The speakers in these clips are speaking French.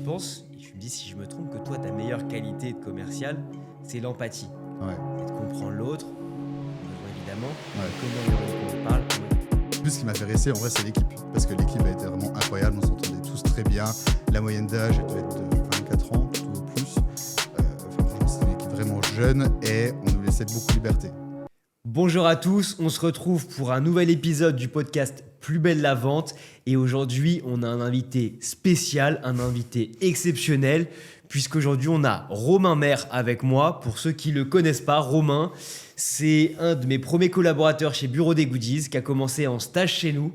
pense, et tu me dis si je me trompe, que toi, ta meilleure qualité de commercial, c'est l'empathie. Ouais. C'est de comprendre l'autre, évidemment, Ouais. comment il parle. Plus ce qui m'a fait rester, en vrai, c'est l'équipe. Parce que l'équipe a été vraiment incroyable, on s'entendait tous très bien. La moyenne d'âge, elle devait être de 24 ans, tout au plus. Franchement, c'était une équipe vraiment jeune et on nous laissait beaucoup de liberté. Bonjour à tous, on se retrouve pour un nouvel épisode du podcast Plus belle la vente. Et aujourd'hui, on a un invité spécial, un invité exceptionnel, puisqu'aujourd'hui, on a Romain Maire avec moi. Pour ceux qui ne le connaissent pas, Romain, c'est un de mes premiers collaborateurs chez Bureau des Goodies, qui a commencé en stage chez nous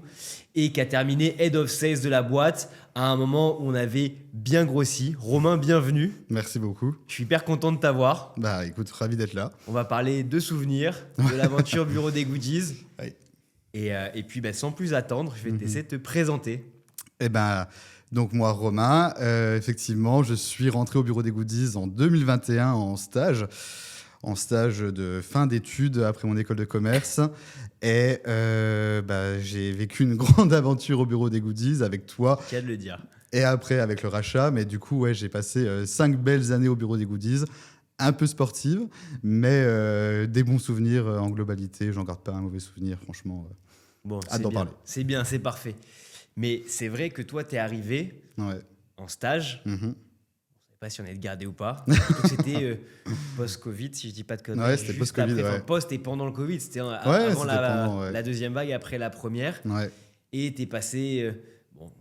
et qui a terminé Head of Sales de la boîte à un moment où on avait bien grossi. Romain, bienvenue. Merci beaucoup. Je suis hyper content de t'avoir. Bah écoute, ravi d'être là. On va parler de souvenirs, de l'aventure Bureau des Goodies. Oui. Et puis, sans plus attendre, je vais te laisser te présenter. Eh ben, donc moi, Romain, effectivement, je suis rentré au Bureau des Goodies en 2021 en stage de fin d'études après mon école de commerce. Et j'ai vécu une grande aventure au Bureau des Goodies avec toi. Qu'à de le dire. Et après, avec le rachat. Mais du coup, ouais, j'ai passé 5 belles années au Bureau des Goodies. Un peu sportive, mais des bons souvenirs en globalité. J'en garde pas un mauvais souvenir, franchement. Bon, hâte d'en parler. C'est bien, c'est parfait. Mais c'est vrai que toi, tu es arrivé en stage. Mm-hmm. Je ne sais pas si on allait te garder ou pas. Surtout que c'était post-Covid, si je ne dis pas de conneries. Ouais, c'était post-Covid. Après, ouais. Post et pendant le Covid. C'était avant pendant, la deuxième vague, après la première. Ouais. Et tu es passé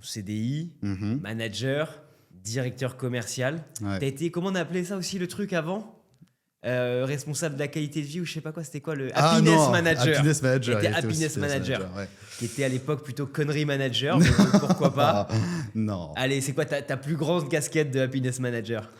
CDI, manager, directeur commercial. Ouais. Tu as été, comment on appelait ça aussi le truc avant responsable de la qualité de vie ou je sais pas quoi, c'était quoi le Happiness Manager. Happiness Manager. C'était Happiness Manager, ouais. qui était à l'époque plutôt Connery Manager, mais pourquoi pas. Non. Allez, c'est quoi ta plus grande casquette de Happiness Manager?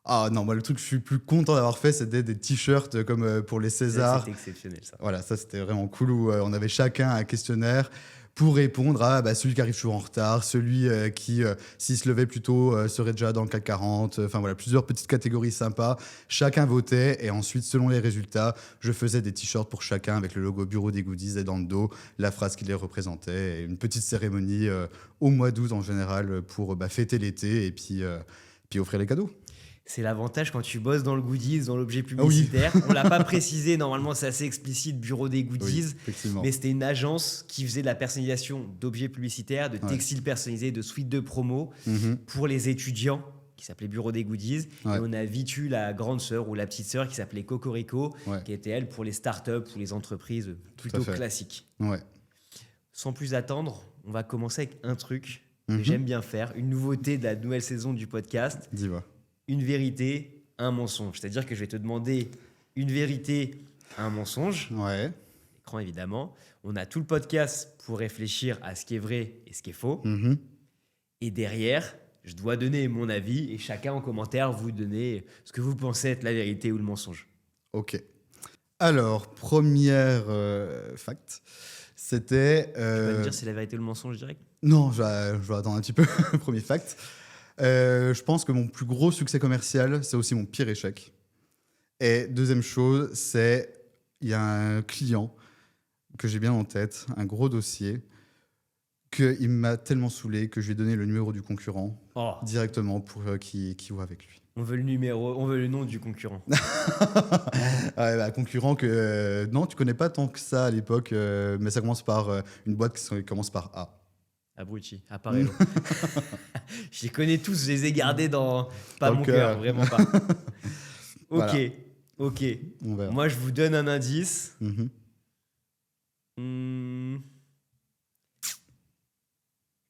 Ah non, moi le truc que je suis plus content d'avoir fait, c'était des t-shirts comme pour les Césars. C'était exceptionnel ça. Voilà, ça c'était vraiment cool où on avait chacun un questionnaire pour répondre à celui qui arrive toujours en retard, celui qui, s'il se levait plus tôt, serait déjà dans le CAC 40. Enfin voilà, plusieurs petites catégories sympas. Chacun votait et ensuite, selon les résultats, je faisais des t-shirts pour chacun avec le logo Bureau des Goodies et dans le dos, la phrase qui les représentait. Et une petite cérémonie au mois d'août en général pour fêter l'été et puis offrir les cadeaux. C'est l'avantage quand tu bosses dans le goodies, dans l'objet publicitaire. On ne l'a pas précisé, normalement c'est assez explicite, Bureau des Goodies. Oui, mais c'était une agence qui faisait de la personnalisation d'objets publicitaires, de textiles personnalisés, de suites de promo pour les étudiants, qui s'appelait Bureau des Goodies. Ouais. Et on a vite eu la grande sœur ou la petite sœur qui s'appelait Cocorico, qui était elle pour les startups ou les entreprises plutôt classiques. Ouais. Sans plus attendre, on va commencer avec un truc que j'aime bien faire, une nouveauté de la nouvelle saison du podcast. Dis-moi. Une vérité, un mensonge. C'est-à-dire que je vais te demander une vérité, un mensonge. Ouais. Écran évidemment. On a tout le podcast pour réfléchir à ce qui est vrai et ce qui est faux. Et derrière, je dois donner mon avis et chacun en commentaire vous donner ce que vous pensez être la vérité ou le mensonge. Ok. Alors, première fact, c'était... Tu vas me dire si c'est la vérité ou le mensonge direct? Non, je vais attendre un petit peu. Premier fact. Je pense que mon plus gros succès commercial, c'est aussi mon pire échec. Et deuxième chose, c'est il y a un client que j'ai bien en tête, un gros dossier, qu'il m'a tellement saoulé que je lui ai donné le numéro du concurrent directement pour qu'il voit avec lui. On veut le numéro, on veut le nom du concurrent. Concurrent que non, tu connais pas tant que ça à l'époque, mais ça commence par une boîte qui commence par A. Abruti, Apparello. Je les connais tous, je les ai gardés dans Dans mon cœur, vraiment pas. Voilà. Ok. On verra. Moi, je vous donne un indice.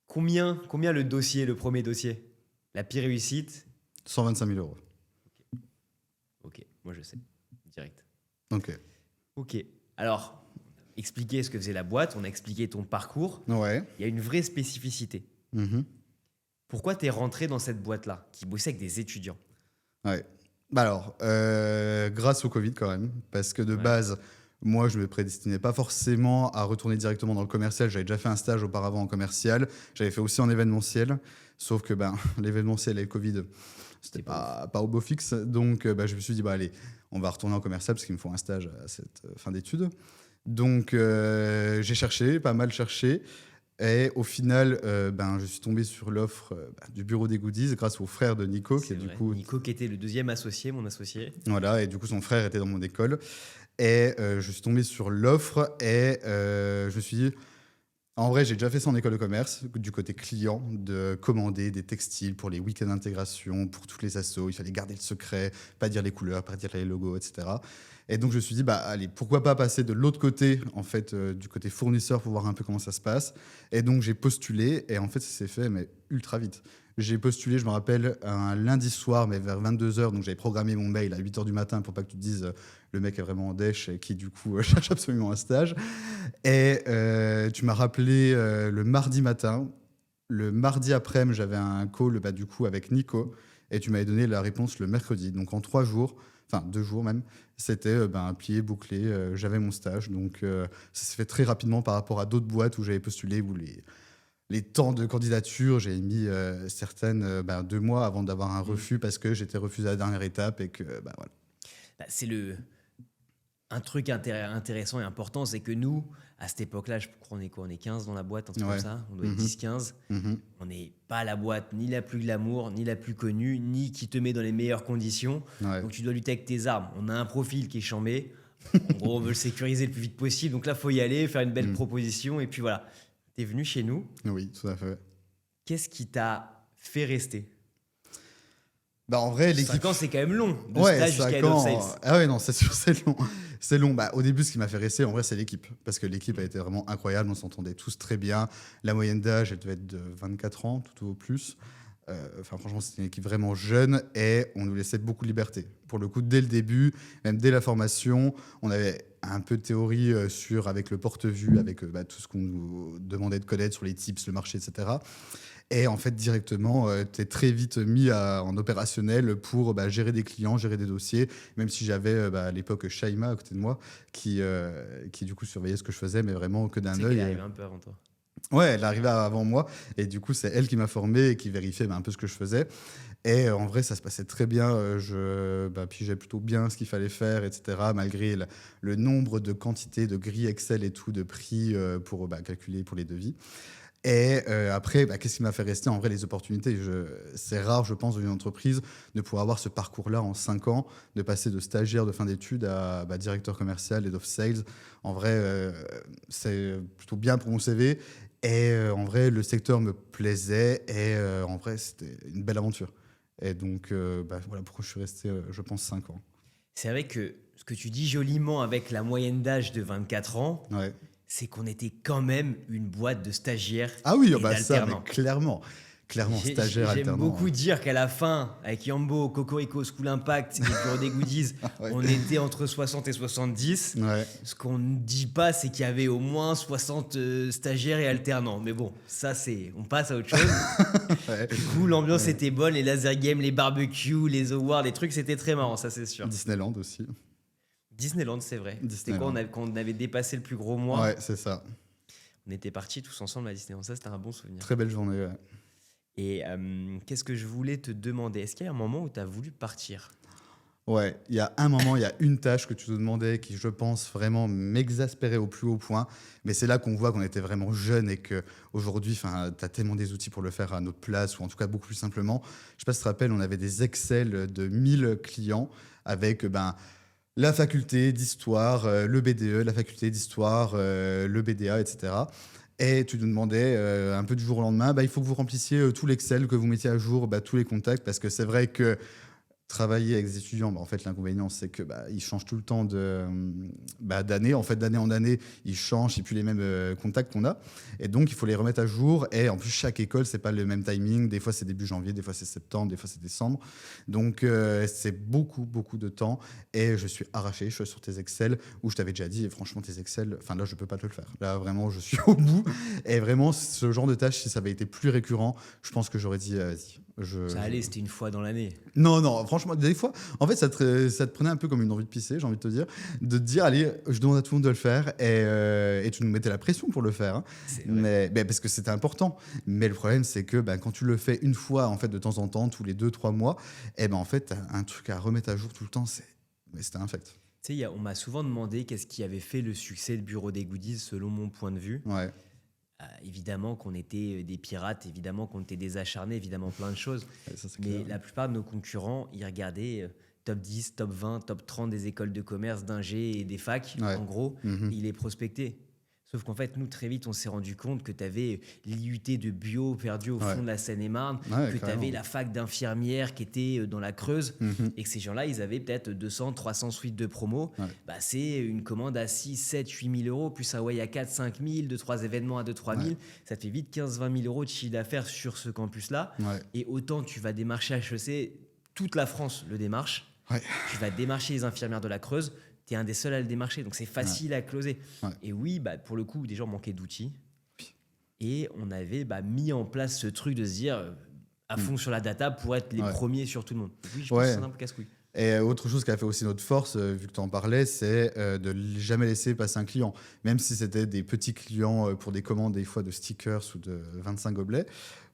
Combien le dossier, le premier dossier? La pire réussite? 125 000 euros. Ok, moi je sais, direct. Ok. Alors, expliquer ce que faisait la boîte, on a expliqué ton parcours. Ouais. Il y a une vraie spécificité. Pourquoi tu es rentré dans cette boîte-là, qui bossait avec des étudiants? Ouais. Grâce au Covid quand même, parce que de base, moi, je me prédestinais pas forcément à retourner directement dans le commercial. J'avais déjà fait un stage auparavant en commercial. J'avais fait aussi en événementiel, sauf que l'événementiel et le Covid, c'était pas au beau fixe. Donc, je me suis dit, allez, on va retourner en commercial parce qu'il me faut un stage à cette fin d'études. Donc, j'ai cherché, pas mal cherché. Et au final, je suis tombé sur l'offre du bureau des goodies grâce au frère de Nico, qui C'est est du vrai. coup Nico qui était le deuxième associé, mon associé. voilà, et du coup son frère était dans mon école. Et je suis tombé sur l'offre et je me suis dit, en vrai, j'ai déjà fait ça en école de commerce, du côté client, de commander des textiles pour les week-ends d'intégration, pour toutes les assos. Il fallait garder le secret, pas dire les couleurs, pas dire les logos, etc. Et donc, je me suis dit, allez, pourquoi pas passer de l'autre côté, en fait, du côté fournisseur pour voir un peu comment ça se passe. Et donc, j'ai postulé et en fait, ça s'est fait, mais ultra vite. J'ai postulé, je me rappelle, un lundi soir, mais vers 22h. Donc, j'avais programmé mon mail à 8h du matin pour pas que tu te dises, le mec est vraiment en dèche et qui, du coup, cherche absolument un stage. Et tu m'as rappelé le mardi matin. Le mardi après-midi, j'avais un call du coup, avec Nico. Et tu m'avais donné la réponse le mercredi. Donc en 3 jours, enfin 2 jours même, c'était plié, bouclé. J'avais mon stage. Donc ça s'est fait très rapidement par rapport à d'autres boîtes où j'avais postulé, où les temps de candidature, j'ai mis certaines 2 mois avant d'avoir un refus parce que j'étais refusé à la dernière étape et que voilà. C'est un truc intéressant et important, c'est que nous, à cette époque-là, je crois qu'on est quoi? On est 15 dans la boîte, un truc Ouais. comme ça. On doit être 10-15. Mhm. On n'est pas la boîte ni la plus glamour, ni la plus connue, ni qui te met dans les meilleures conditions. Ouais. Donc tu dois lutter avec tes armes. On a un profil qui est chambé. En gros, on veut le sécuriser le plus vite possible. Donc là, il faut y aller, faire une belle proposition. Et puis voilà, tu es venu chez nous. Oui, tout à fait. Qu'est-ce qui t'a fait rester? En vrai, l'équipe. 5 ans, c'est quand même long, de Ouais, stage jusqu'à 5 Head of ans. Sales. Ah ouais, non, c'est sûr, c'est long. C'est long. Au début, ce qui m'a fait rester, en vrai, c'est l'équipe. Parce que l'équipe a été vraiment incroyable. On s'entendait tous très bien. La moyenne d'âge, elle devait être de 24 ans, tout au plus. Franchement, c'était une équipe vraiment jeune et on nous laissait beaucoup de liberté. Pour le coup, dès le début, même dès la formation, on avait un peu de théorie avec le porte-vue, avec tout ce qu'on nous demandait de connaître sur les tips, le marché, etc. Et en fait, directement, tu es très vite mis en opérationnel pour gérer des clients, gérer des dossiers, même si j'avais à l'époque Shaima à côté de moi, qui du coup surveillait ce que je faisais, mais vraiment que d'un C'est œil. qu'elle arrive un peu avant toi. Ouais, elle arrivait avant moi, et du coup, c'est elle qui m'a formé et qui vérifiait un peu ce que je faisais. Et en vrai, ça se passait très bien. Je pigeais plutôt bien ce qu'il fallait faire, etc., malgré le nombre de quantités de grilles Excel et tout, de prix pour calculer pour les devis. Et après, qu'est-ce qui m'a fait rester? En vrai, les opportunités. C'est rare, je pense, dans une entreprise de pouvoir avoir ce parcours-là en 5 ans, de passer de stagiaire de fin d'études à directeur commercial et of sales. En vrai, c'est plutôt bien pour mon CV. Et en vrai, le secteur me plaisait. Et en vrai, c'était une belle aventure. Et donc, voilà pourquoi je suis resté, je pense, 5 ans. C'est vrai que ce que tu dis joliment avec la moyenne d'âge de 24 ans, Ouais. c'est qu'on était quand même une boîte de stagiaires Ah oui, et ça, mais d'alternants. clairement. Clairement, stagiaire, J'aime alternant. beaucoup dire qu'à la fin, avec Yambo, Cocorico, School Impact et Bureau des Goodies, Ouais. on était entre 60 et 70. Ouais. Ce qu'on ne dit pas, c'est qu'il y avait au moins 60 stagiaires et alternants. Mais bon, ça, on passe à autre chose. Ouais. Du coup, l'ambiance était bonne, les laser games, les barbecues, les awards, les trucs, c'était très marrant, ça c'est sûr. Disneyland aussi. Disneyland, c'est vrai. C'était Disneyland. quoi, quand on avait dépassé le plus gros mois, Ouais, c'est ça. on était partis tous ensemble à Disneyland. Ça, c'était un bon souvenir. Très belle journée. Ouais. Et qu'est-ce que je voulais te demander? Est-ce qu'il y a un moment où tu as voulu partir? Ouais, il y a un moment, il y a une tâche que tu te demandais qui, je pense, vraiment m'exaspérait au plus haut point. Mais c'est là qu'on voit qu'on était vraiment jeune et qu'aujourd'hui, tu as tellement des outils pour le faire à notre place ou en tout cas beaucoup plus simplement. Je sais pas si tu te rappelles, on avait des Excel de 1000 clients avec la faculté d'histoire, le BDE, la faculté d'histoire, le BDA, etc. Et tu nous demandais un peu du jour au lendemain, il faut que vous remplissiez tout l'Excel, que vous mettiez à jour tous les contacts, parce que c'est vrai que travailler avec des étudiants, en fait, l'inconvénient, c'est que ils changent tout le temps d'année. En fait, d'année en année, ils changent, c'est plus les mêmes contacts qu'on a. Et donc, il faut les remettre à jour. Et en plus, chaque école, c'est pas le même timing. Des fois, c'est début janvier, des fois, c'est septembre, des fois, c'est décembre. Donc, c'est beaucoup, beaucoup de temps. Et je suis arraché. Je suis sur tes Excel où je t'avais déjà dit, et franchement, tes Excel, là, je peux pas te le faire. Là, vraiment, je suis au bout. Et vraiment, ce genre de tâche, si ça avait été plus récurrent, je pense que j'aurais dit, vas-y. Ça allait, c'était une fois dans l'année. Non, franchement, des fois, en fait, ça te prenait un peu comme une envie de pisser, j'ai envie de te dire, de te dire, allez, je demande à tout le monde de le faire, et tu nous mettais la pression pour le faire, hein. Mais parce que c'était important. Mais le problème, c'est que quand tu le fais une fois, en fait, de temps en temps, tous les 2-3 mois, en fait, t'as un truc à remettre à jour tout le temps, c'était infect. Tu sais, on m'a souvent demandé qu'est-ce qui avait fait le succès de Bureau des Goodies selon mon point de vue. Ouais. Évidemment qu'on était des pirates, évidemment qu'on était des acharnés, évidemment plein de choses. Ouais, ça, c'est Mais clair. la plupart de nos concurrents, ils regardaient top 10, top 20, top 30 des écoles de commerce, d'ingé et des facs, Ouais. en gros, Mhm. et ils les prospectaient. Sauf qu'en fait, nous, très vite, on s'est rendu compte que tu avais l'IUT de bio perdu au fond Ouais. de la Seine-et-Marne, Ouais, que tu carrément. avais la fac d'infirmière qui était dans la Creuse, Mhm. et que ces gens-là, ils avaient peut-être 200, 300 suites de promo. Ouais. Bah, c'est une commande à 6, 7, 8 000 euros, plus un way à 4, 5 000, 2, 3 événements à 2, 3 000. Ouais. Ça te fait vite 15, 20 000 euros de chiffre d'affaires sur ce campus-là. Ouais. Et autant tu vas démarcher HEC, toute la France le démarche. Ouais. Tu vas démarcher les infirmières de la Creuse, tu es un des seuls à le démarcher, donc c'est facile à closer. Ouais. Et oui, bah, pour le coup, des gens manquaient d'outils. Et on avait mis en place ce truc de se dire à fond sur la data pour être les Ouais. premiers sur tout le monde. Oui, je pense Ouais. que c'est un peu casse-couille. Et autre chose qui a fait aussi notre force, vu que tu en parlais, c'est de jamais laisser passer un client. Même si c'était des petits clients pour des commandes, des fois de stickers ou de 25 gobelets,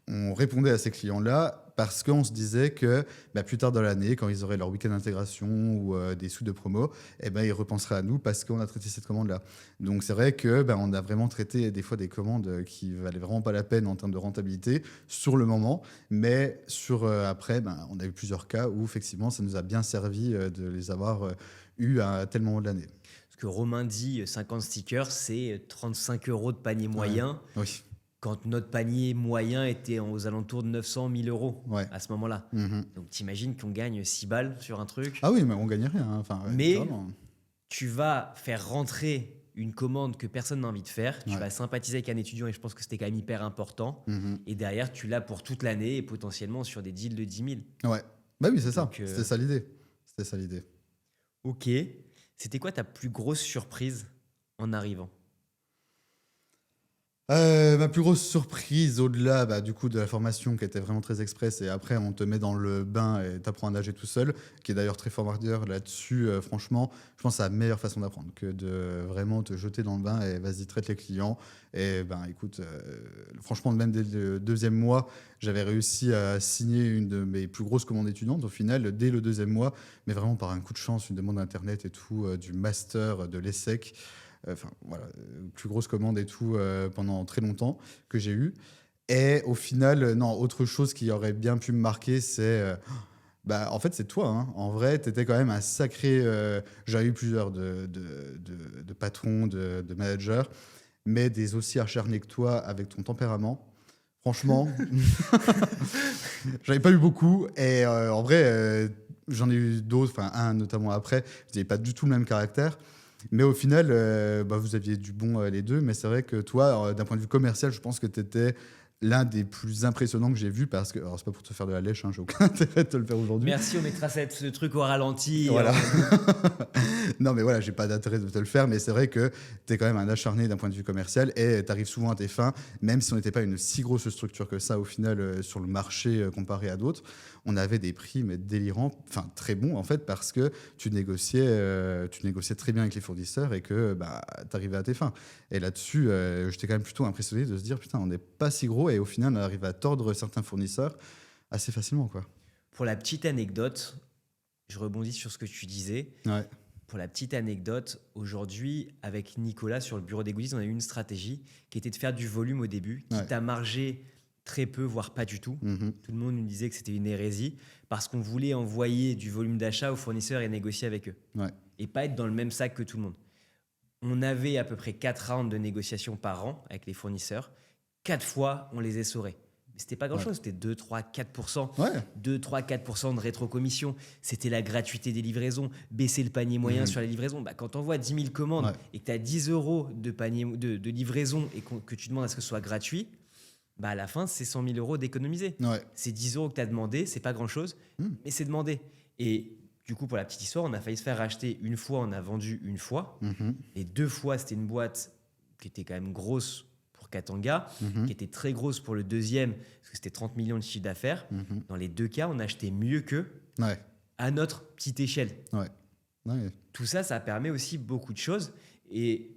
on répondait à ces clients-là parce qu'on se disait que plus tard dans l'année, quand ils auraient leur week-end d'intégration ou des sous de promo, ils repenseraient à nous parce qu'on a traité cette commande-là. Donc c'est vrai que on a vraiment traité des fois des commandes qui valaient vraiment pas la peine en termes de rentabilité sur le moment, mais après, on a eu plusieurs cas où effectivement ça nous a bien servi de les avoir eu à tel moment de l'année. Parce que Romain dit 50 stickers, c'est 35 euros de panier moyen. Oui. Quand notre panier moyen était aux alentours de 900 000 euros Ouais. à ce moment-là. Mhm. Donc t'imagines qu'on gagne 6 balles sur un truc. Ah oui, mais on gagnait rien. Enfin, ouais, Mais vraiment. tu vas faire rentrer une commande que personne n'a envie de faire. Tu Ouais. vas sympathiser avec un étudiant et je pense que c'était quand même hyper important. Mhm. Et derrière, tu l'as pour toute l'année et potentiellement sur des deals de 10 000. Ouais. Bah oui, c'est ça. Donc, C'était ça l'idée. C'était ça l'idée. Ok. C'était quoi ta plus grosse surprise en arrivant? Ma plus grosse surprise, au-delà du coup de la formation qui était vraiment très express, et après on te met dans le bain et t'apprends à nager tout seul, qui est d'ailleurs très formateur là-dessus. Franchement, je pense que c'est la meilleure façon d'apprendre que de vraiment te jeter dans le bain et vas-y, traite les clients. Et écoute, franchement, même dès le deuxième mois, j'avais réussi à signer une de mes plus grosses commandes étudiantes au final, dès le deuxième mois, mais vraiment par un coup de chance, une demande internet et tout, du master de l'ESSEC. Enfin, voilà, plus grosse commande et tout pendant très longtemps que j'ai eu. Et au final, non, autre chose qui aurait bien pu me marquer, c'est. En fait, c'est toi. Hein. En vrai, tu étais quand même un sacré. J'ai eu plusieurs de patrons, de managers, mais des aussi acharnés que toi avec ton tempérament. Franchement, j'en ai pas eu beaucoup. Et en vrai, j'en ai eu d'autres, enfin un notamment après. Vous n'avez pas du tout le même caractère. Mais au final, vous aviez du bon les deux. Mais c'est vrai que toi, d'un point de vue commercial, je pense que tu étais l'un des plus impressionnants que j'ai vu. Parce que, alors, c'est pas pour te faire de la lèche, hein, j'ai aucun intérêt de te le faire aujourd'hui. Merci, on mettra ce truc au ralenti. Voilà. Non, mais voilà, j'ai pas d'intérêt de te le faire. Mais c'est vrai que tu es quand même un acharné d'un point de vue commercial et tu arrives souvent à tes fins, même si on n'était pas une si grosse structure que ça au final sur le marché comparé à d'autres. On avait des prix mais délirants, enfin très bons en fait, parce que tu négociais très bien avec les fournisseurs et que tu arrivais à tes fins. Et là-dessus, j'étais quand même plutôt impressionné de se dire putain, on n'est pas si gros et au final, on arrive à tordre certains fournisseurs assez facilement, quoi. Pour la petite anecdote, je rebondis sur ce que tu disais. Ouais. Pour la petite anecdote, aujourd'hui, avec Nicolas sur le bureau des goodies, on a eu une stratégie qui était de faire du volume au début, quitte à marger très peu, voire pas du tout. Tout le monde nous disait que c'était une hérésie parce qu'on voulait envoyer du volume d'achat aux fournisseurs et négocier avec eux. Ouais. Et pas être dans le même sac que tout le monde. On avait à peu près 4 rounds de négociation par an avec les fournisseurs. 4 fois, on les essorait. Mais c'était pas grand-chose, c'était 2, 3, 4%. Ouais. 2, 3, 4% de rétrocommission. C'était la gratuité des livraisons, baisser le panier moyen sur la livraison. Quand tu envoies 10 000 commandes et que tu as 10 euros de, panier, de livraison et que tu demandes à ce que ce soit gratuit, à la fin, c'est 100 000 euros d'économiser. Ouais. C'est 10 euros que tu as demandé, c'est pas grand-chose, mais c'est demandé. Et du coup, pour la petite histoire, on a failli se faire racheter une fois, on a vendu une fois. Et 2 fois, c'était une boîte qui était quand même grosse pour Katanga, qui était très grosse pour le deuxième, parce que c'était 30 millions de chiffre d'affaires. Dans les 2 cas, on a acheté mieux qu'eux à notre petite échelle. Ouais. Tout ça, ça permet aussi beaucoup de choses. Et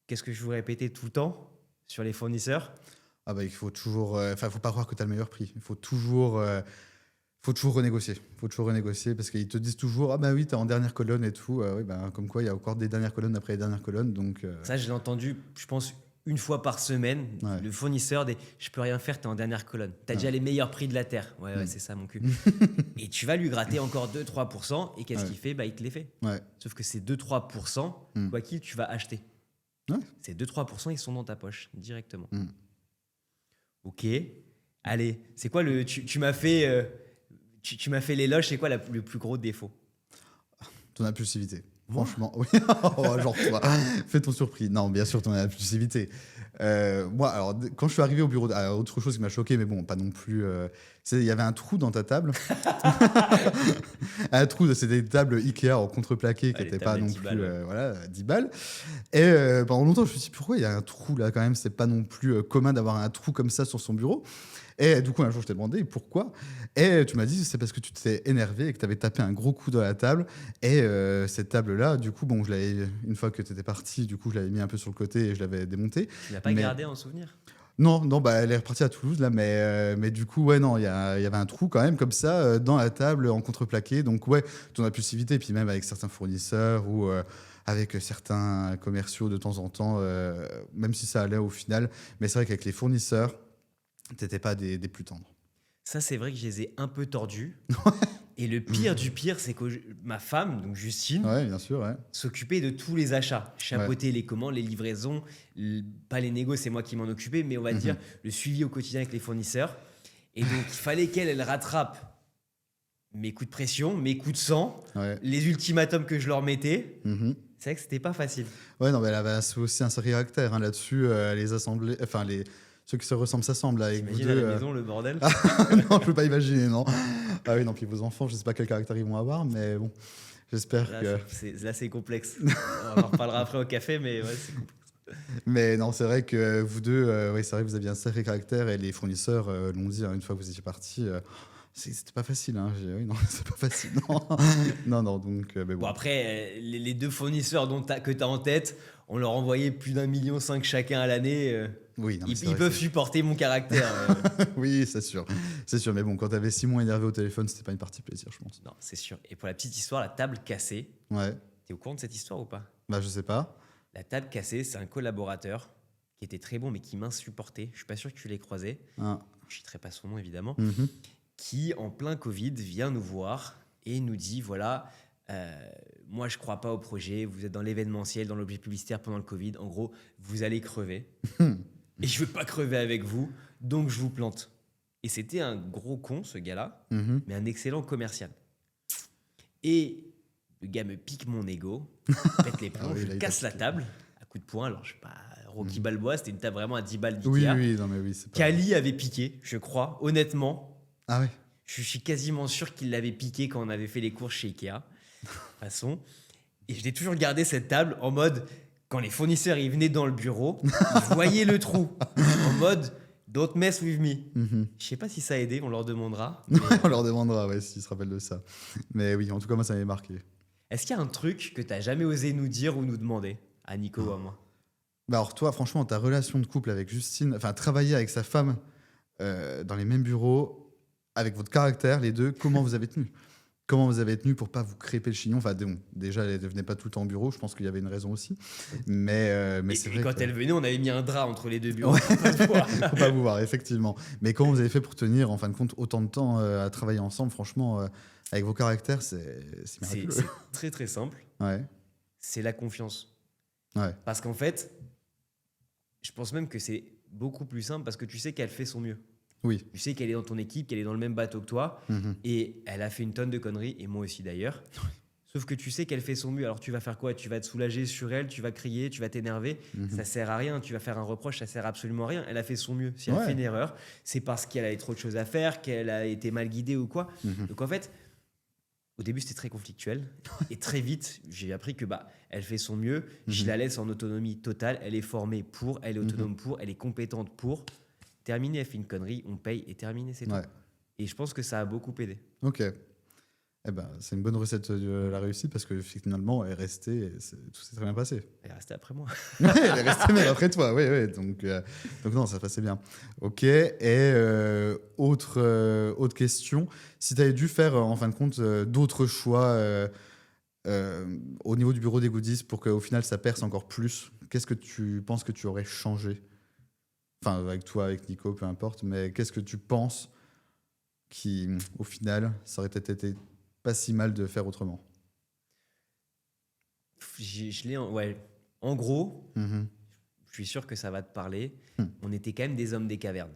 qu'est-ce que je vous répétais tout le temps sur les fournisseurs ? Il faut toujours. Faut pas croire que tu as le meilleur prix. Il faut toujours renégocier. Il faut toujours renégocier parce qu'ils te disent toujours oui, tu es en dernière colonne et tout. Comme quoi, il y a encore des dernières colonnes après les dernières colonnes. Donc, Ça, je l'ai entendu, je pense, une fois par semaine, Ouais. le fournisseur des je peux rien faire, t'es en dernière colonne. T'as déjà les meilleurs prix de la Terre. Ouais, c'est ça mon cul. Et tu vas lui gratter encore 2-3%, et qu'est-ce Ouais. qu'il fait? Bah, il te les fait. Ouais. Sauf que ces 2-3%, quoi qu'il, tu vas acheter. Ouais. Ces 2-3%, ils sont dans ta poche, directement. Mm. Ok. Allez, c'est quoi le. Tu m'as fait. Tu m'as fait l'éloge, c'est quoi le plus gros défaut? Ton impulsivité. Moi Franchement, oui. Oh, genre toi, fais ton surpris. Non, bien sûr, ton impulsivité. Moi, alors, quand je suis arrivé au bureau, autre chose qui m'a choqué, mais bon, pas non plus. Il y avait un trou dans ta table. Un trou, c'était une table Ikea en contreplaqué qui les n'était pas tables à non 10 plus balles, ouais. voilà, 10 balles. Et pendant longtemps, je me suis dit, pourquoi il y a un trou là quand même? C'est pas non plus commun d'avoir un trou comme ça sur son bureau. Et du coup, un jour, je t'ai demandé pourquoi. Et tu m'as dit, c'est parce que tu t'es énervé et que tu avais tapé un gros coup dans la table. Et cette table-là, du coup, bon, une fois que tu étais parti, du coup, je l'avais mis un peu sur le côté et je l'avais démontée. Tu l'as pas Mais- gardé en souvenir? Non, non, bah, elle est repartie à Toulouse, là, mais du coup, ouais, non, il y avait un trou quand même, comme ça, dans la table, en contreplaqué. Donc, ouais, ton impulsivité, puis même avec certains fournisseurs ou avec certains commerciaux de temps en temps, même si ça allait au final. Mais c'est vrai qu'avec les fournisseurs, t'étais pas des plus tendres. Ça, c'est vrai que je les ai un peu tordus. Et le pire du pire, c'est que ma femme, donc Justine, Ouais, bien sûr, ouais. s'occupait de tous les achats, chapeauter les commandes, les livraisons, pas les négos, c'est moi qui m'en occupais, mais on va dire le suivi au quotidien avec les fournisseurs. Et donc, il fallait qu'elle rattrape mes coups de pression, mes coups de sang, Ouais. les ultimatums que je leur mettais. Mhm. C'est vrai que c'était pas facile. Ouais, non, mais elle avait aussi un sacré caractère hein, là-dessus. Les assemblées, enfin, ceux qui se ressemblent s'assemblent là, avec vous T'imagines à deux. la maison le bordel? Non, je peux pas imaginer, non. Ah oui, non, puis vos enfants, je sais pas quel caractère ils vont avoir, mais bon, j'espère Là, que. là, c'est complexe. On en reparlera après au café, mais ouais, c'est complexe. Mais non, c'est vrai que vous deux, oui, c'est vrai que vous aviez un sacré caractère et les fournisseurs l'ont dit hein, une fois que vous étiez partis. C'était pas facile, hein. Oui, non, c'est pas facile. Non, non, non, donc, mais Bon, bon. après, les deux fournisseurs que tu as en tête, on leur envoyait plus d'1,5 million chacun à l'année. Oui, non, mais Ils c'est vrai peuvent que supporter mon caractère. oui, c'est sûr. C'est sûr, mais bon, quand t'avais Simon énervé au téléphone, c'était pas une partie plaisir, je pense. Non, c'est sûr. Et pour la petite histoire, la table cassée, Ouais, t'es au courant de cette histoire ou pas? bah, je sais pas. La table cassée, c'est un collaborateur qui était très bon, mais qui m'insupportait. Je suis pas sûr que tu l'aies croisé. Ah. Je citerai pas son nom, évidemment. Mhm. Qui, en plein Covid, vient nous voir et nous dit, voilà, moi, je crois pas au projet. Vous êtes dans l'événementiel, dans l'objet publicitaire pendant le Covid. En gros, vous allez crever. Et je veux pas crever avec vous, donc je vous plante. Et c'était un gros con, ce gars-là, Mhm. mais un excellent commercial. Et le gars me pique mon ego, pète les plombs, Ah oui, je là, il casse t'a la piqué. table à coup de poing. Alors, je sais pas, Rocky Balboa, c'était une table vraiment à 10 balles Oui, d'Ikea. oui, non, mais oui, c'est pas. Kali avait piqué, je crois, honnêtement. Ah ouais. Je suis quasiment sûr qu'il l'avait piqué quand on avait fait les courses chez Ikea. De toute façon. Et je l'ai toujours gardé cette table en mode, quand les fournisseurs ils venaient dans le bureau, ils voyaient le trou. En mode, don't mess with me. Mhm. Je sais pas si ça a aidé, on leur demandera. On leur demandera ouais, s'ils se rappellent de ça. Mais oui, en tout cas, moi, ça m'avait marqué. Est-ce qu'il y a un truc que t'as jamais osé nous dire ou nous demander, à Nico ou à moi? Bah alors toi, franchement, ta relation de couple avec Justine, enfin, travailler avec sa femme dans les mêmes bureaux, avec votre caractère, les deux, comment vous avez tenu? Comment vous avez tenu pour pas vous crêper le chignon? Enfin, bon, déjà, elle ne venait pas tout le temps au bureau, je pense qu'il y avait une raison aussi. Mais c'est Et vrai quand que... elle venait, on avait mis un drap entre les deux bureaux. Ouais. Pas de fois. Faut pas vous voir, effectivement. Mais comment vous avez fait pour tenir, en fin de compte, autant de temps à travailler ensemble? Franchement, avec vos caractères, c'est C'est miraculeux. c'est très très simple. Ouais, C'est la confiance. ouais, Parce qu'en fait, je pense même que c'est beaucoup plus simple parce que tu sais qu'elle fait son mieux. oui. Tu sais qu'elle est dans ton équipe, qu'elle est dans le même bateau que toi. Mhm. Et elle a fait une tonne de conneries, et moi aussi d'ailleurs. Sauf que tu sais qu'elle fait son mieux. Alors tu vas faire quoi? Tu vas te soulager sur elle, tu vas crier, tu vas t'énerver. Ça sert à rien. Tu vas faire un reproche, ça sert absolument à rien. Elle a fait son mieux. Si elle Ouais. fait une erreur, c'est parce qu'elle avait trop de choses à faire, qu'elle a été mal guidée ou quoi. Mhm. Donc en fait, au début c'était très conflictuel. Et très vite, j'ai appris que elle fait son mieux. Je la laisse en autonomie totale. Elle est formée pour, elle est autonome pour, elle est compétente pour. Terminé, elle fait une connerie, on paye et terminé, c'est Ouais. tout. Et je pense que ça a beaucoup aidé. Ok. Eh ben, c'est une bonne recette de la réussite parce que finalement, elle est restée et tout s'est très bien passé. Elle est restée après moi. Ouais, elle est restée même après toi, oui, oui. Donc non, ça passait bien. Ok. Et autre question, si tu avais dû faire en fin de compte d'autres choix au niveau du bureau des goodies pour qu'au final ça perce encore plus, qu'est-ce que tu penses que tu aurais changé? Enfin, avec toi, avec Nico, peu importe, mais qu'est-ce que tu penses qui, au final, ça aurait peut-être été pas si mal de faire autrement? Ouais. En gros, Mhm. je suis sûr que ça va te parler. Hmm. On était quand même des hommes des cavernes.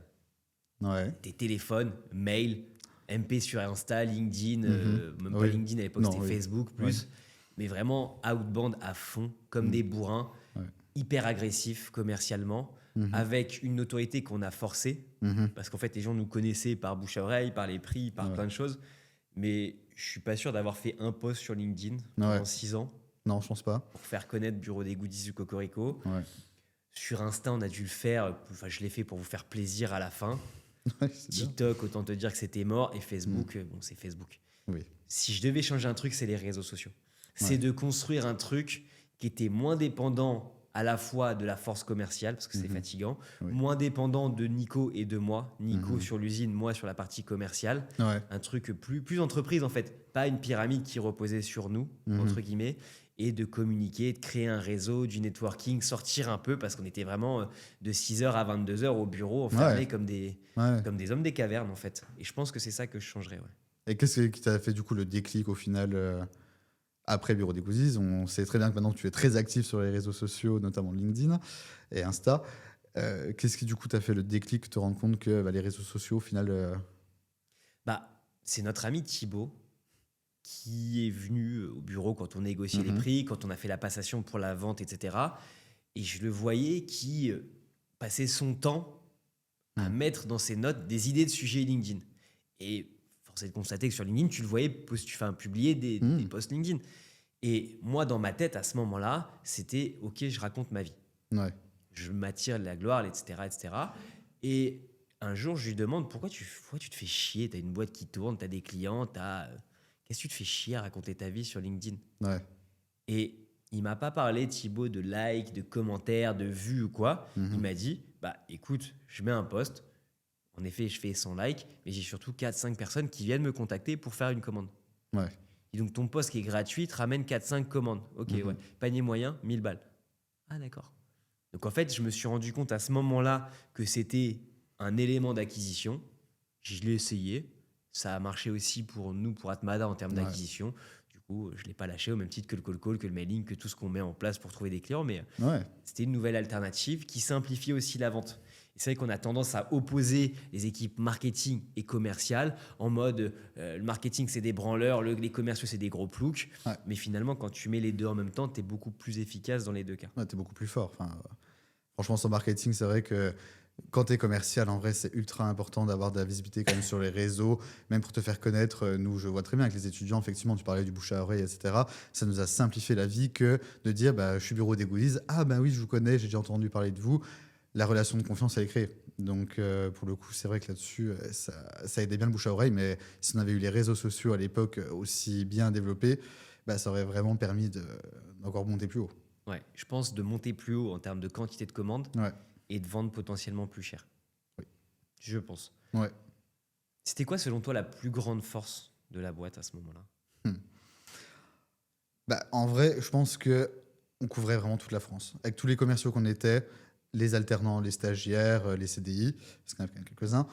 Ouais. Des téléphones, mail, MP sur Insta, LinkedIn, même pas Oui. LinkedIn à l'époque, Non, c'était oui. Facebook Ouais. plus. Mais vraiment outbound à fond, comme des bourrins, Ouais. hyper agressifs commercialement, avec une notoriété qu'on a forcée. Mhm. Parce qu'en fait, les gens nous connaissaient par bouche à oreille, par les prix, par Ouais. plein de choses. Mais je suis pas sûr d'avoir fait un post sur LinkedIn Ouais. pendant 6 ans Non, je pense pas. pour faire connaître Bureau des Goodies du Cocorico. Ouais. Sur Insta, on a dû le faire. Enfin, je l'ai fait pour vous faire plaisir à la fin. Ouais, c'est bien. TikTok, autant te dire que c'était mort. Et Facebook, bon, c'est Facebook. Oui. Si je devais changer un truc, c'est les réseaux sociaux. C'est Ouais. de construire un truc qui était moins dépendant à la fois de la force commerciale, parce que c'est fatigant, Oui. moins dépendant de Nico et de moi. Nico sur l'usine, moi sur la partie commerciale. Ouais. Un truc plus entreprise en fait, pas une pyramide qui reposait sur nous, entre guillemets, et de communiquer, de créer un réseau, du networking, sortir un peu, parce qu'on était vraiment de 6h à 22h au bureau, enfermés Ouais. comme des hommes des cavernes en fait. Et je pense que c'est ça que je changerais. Ouais. Et qu'est-ce qui t'a fait du coup le déclic au final après Bureau des Goodies? On sait très bien que maintenant tu es très actif sur les réseaux sociaux, notamment LinkedIn et Insta. Qu'est-ce qui du coup t'a fait le déclic, te rendre compte que les réseaux sociaux au final... C'est notre ami Thibaut qui est venu au bureau quand on négociait les prix, quand on a fait la passation pour la vente, etc. Et je le voyais qui passait son temps à mettre dans ses notes des idées de sujets LinkedIn. Et force est de constater que sur LinkedIn, tu le voyais publier des posts LinkedIn. Et moi, dans ma tête, à ce moment-là, c'était « Ok, je raconte ma vie. Ouais. Je m'attire de la gloire, etc. etc. » Et un jour, je lui demande « Pourquoi tu te fais chier? Tu as une boîte qui tourne, tu as des clients, qu'est-ce que tu te fais chier à raconter ta vie sur LinkedIn ?» Ouais. Et il m'a pas parlé, Thibaut, de likes, de commentaires, de vues ou quoi. Il m'a dit, écoute, je mets un post. En effet, je fais 100 likes, mais j'ai surtout 4-5 personnes qui viennent me contacter pour faire une commande. Ouais. Et donc, ton post qui est gratuit te ramène 4-5 commandes. Ok, ouais. Panier moyen, 1000 balles. Ah, d'accord. Donc, en fait, je me suis rendu compte à ce moment-là que c'était un élément d'acquisition. Je l'ai essayé. Ça a marché aussi pour nous, pour Atmada, en termes d'acquisition. Du coup, je ne l'ai pas lâché au même titre que le call call, que le mailing, que tout ce qu'on met en place pour trouver des clients. Mais c'était une nouvelle alternative qui simplifiait aussi la vente. Et c'est vrai qu'on a tendance à opposer les équipes marketing et commerciales en mode le marketing, c'est des branleurs, les commerciaux, c'est des gros ploucs. Ouais. Mais finalement, quand tu mets les deux en même temps, tu es beaucoup plus efficace dans les deux cas. Ouais, t'es beaucoup plus fort. Enfin, franchement, sur marketing, c'est vrai que quand tu es commercial, en vrai, c'est ultra important d'avoir de la visibilité quand même sur les réseaux, même pour te faire connaître. Nous, je vois très bien avec les étudiants, effectivement, tu parlais du bouche à oreille, etc. Ça nous a simplifié la vie que de dire, je suis Bureau des Goodies. Ah, oui, je vous connais, j'ai déjà entendu parler de vous. La relation de confiance, elle est créée. Donc, pour le coup, c'est vrai que là-dessus, ça aidait bien le bouche à oreille. Mais si on avait eu les réseaux sociaux à l'époque aussi bien développés, ça aurait vraiment permis d'encore monter plus haut. Ouais, je pense de monter plus haut en termes de quantité de commandes. Ouais. Et de vendre potentiellement plus cher. Oui. Je pense. Ouais. C'était quoi, selon toi, la plus grande force de la boîte à ce moment-là? En vrai, je pense qu'on couvrait vraiment toute la France. Avec tous les commerciaux qu'on était, les alternants, les stagiaires, les CDI, parce qu'on a quand même quelques-uns.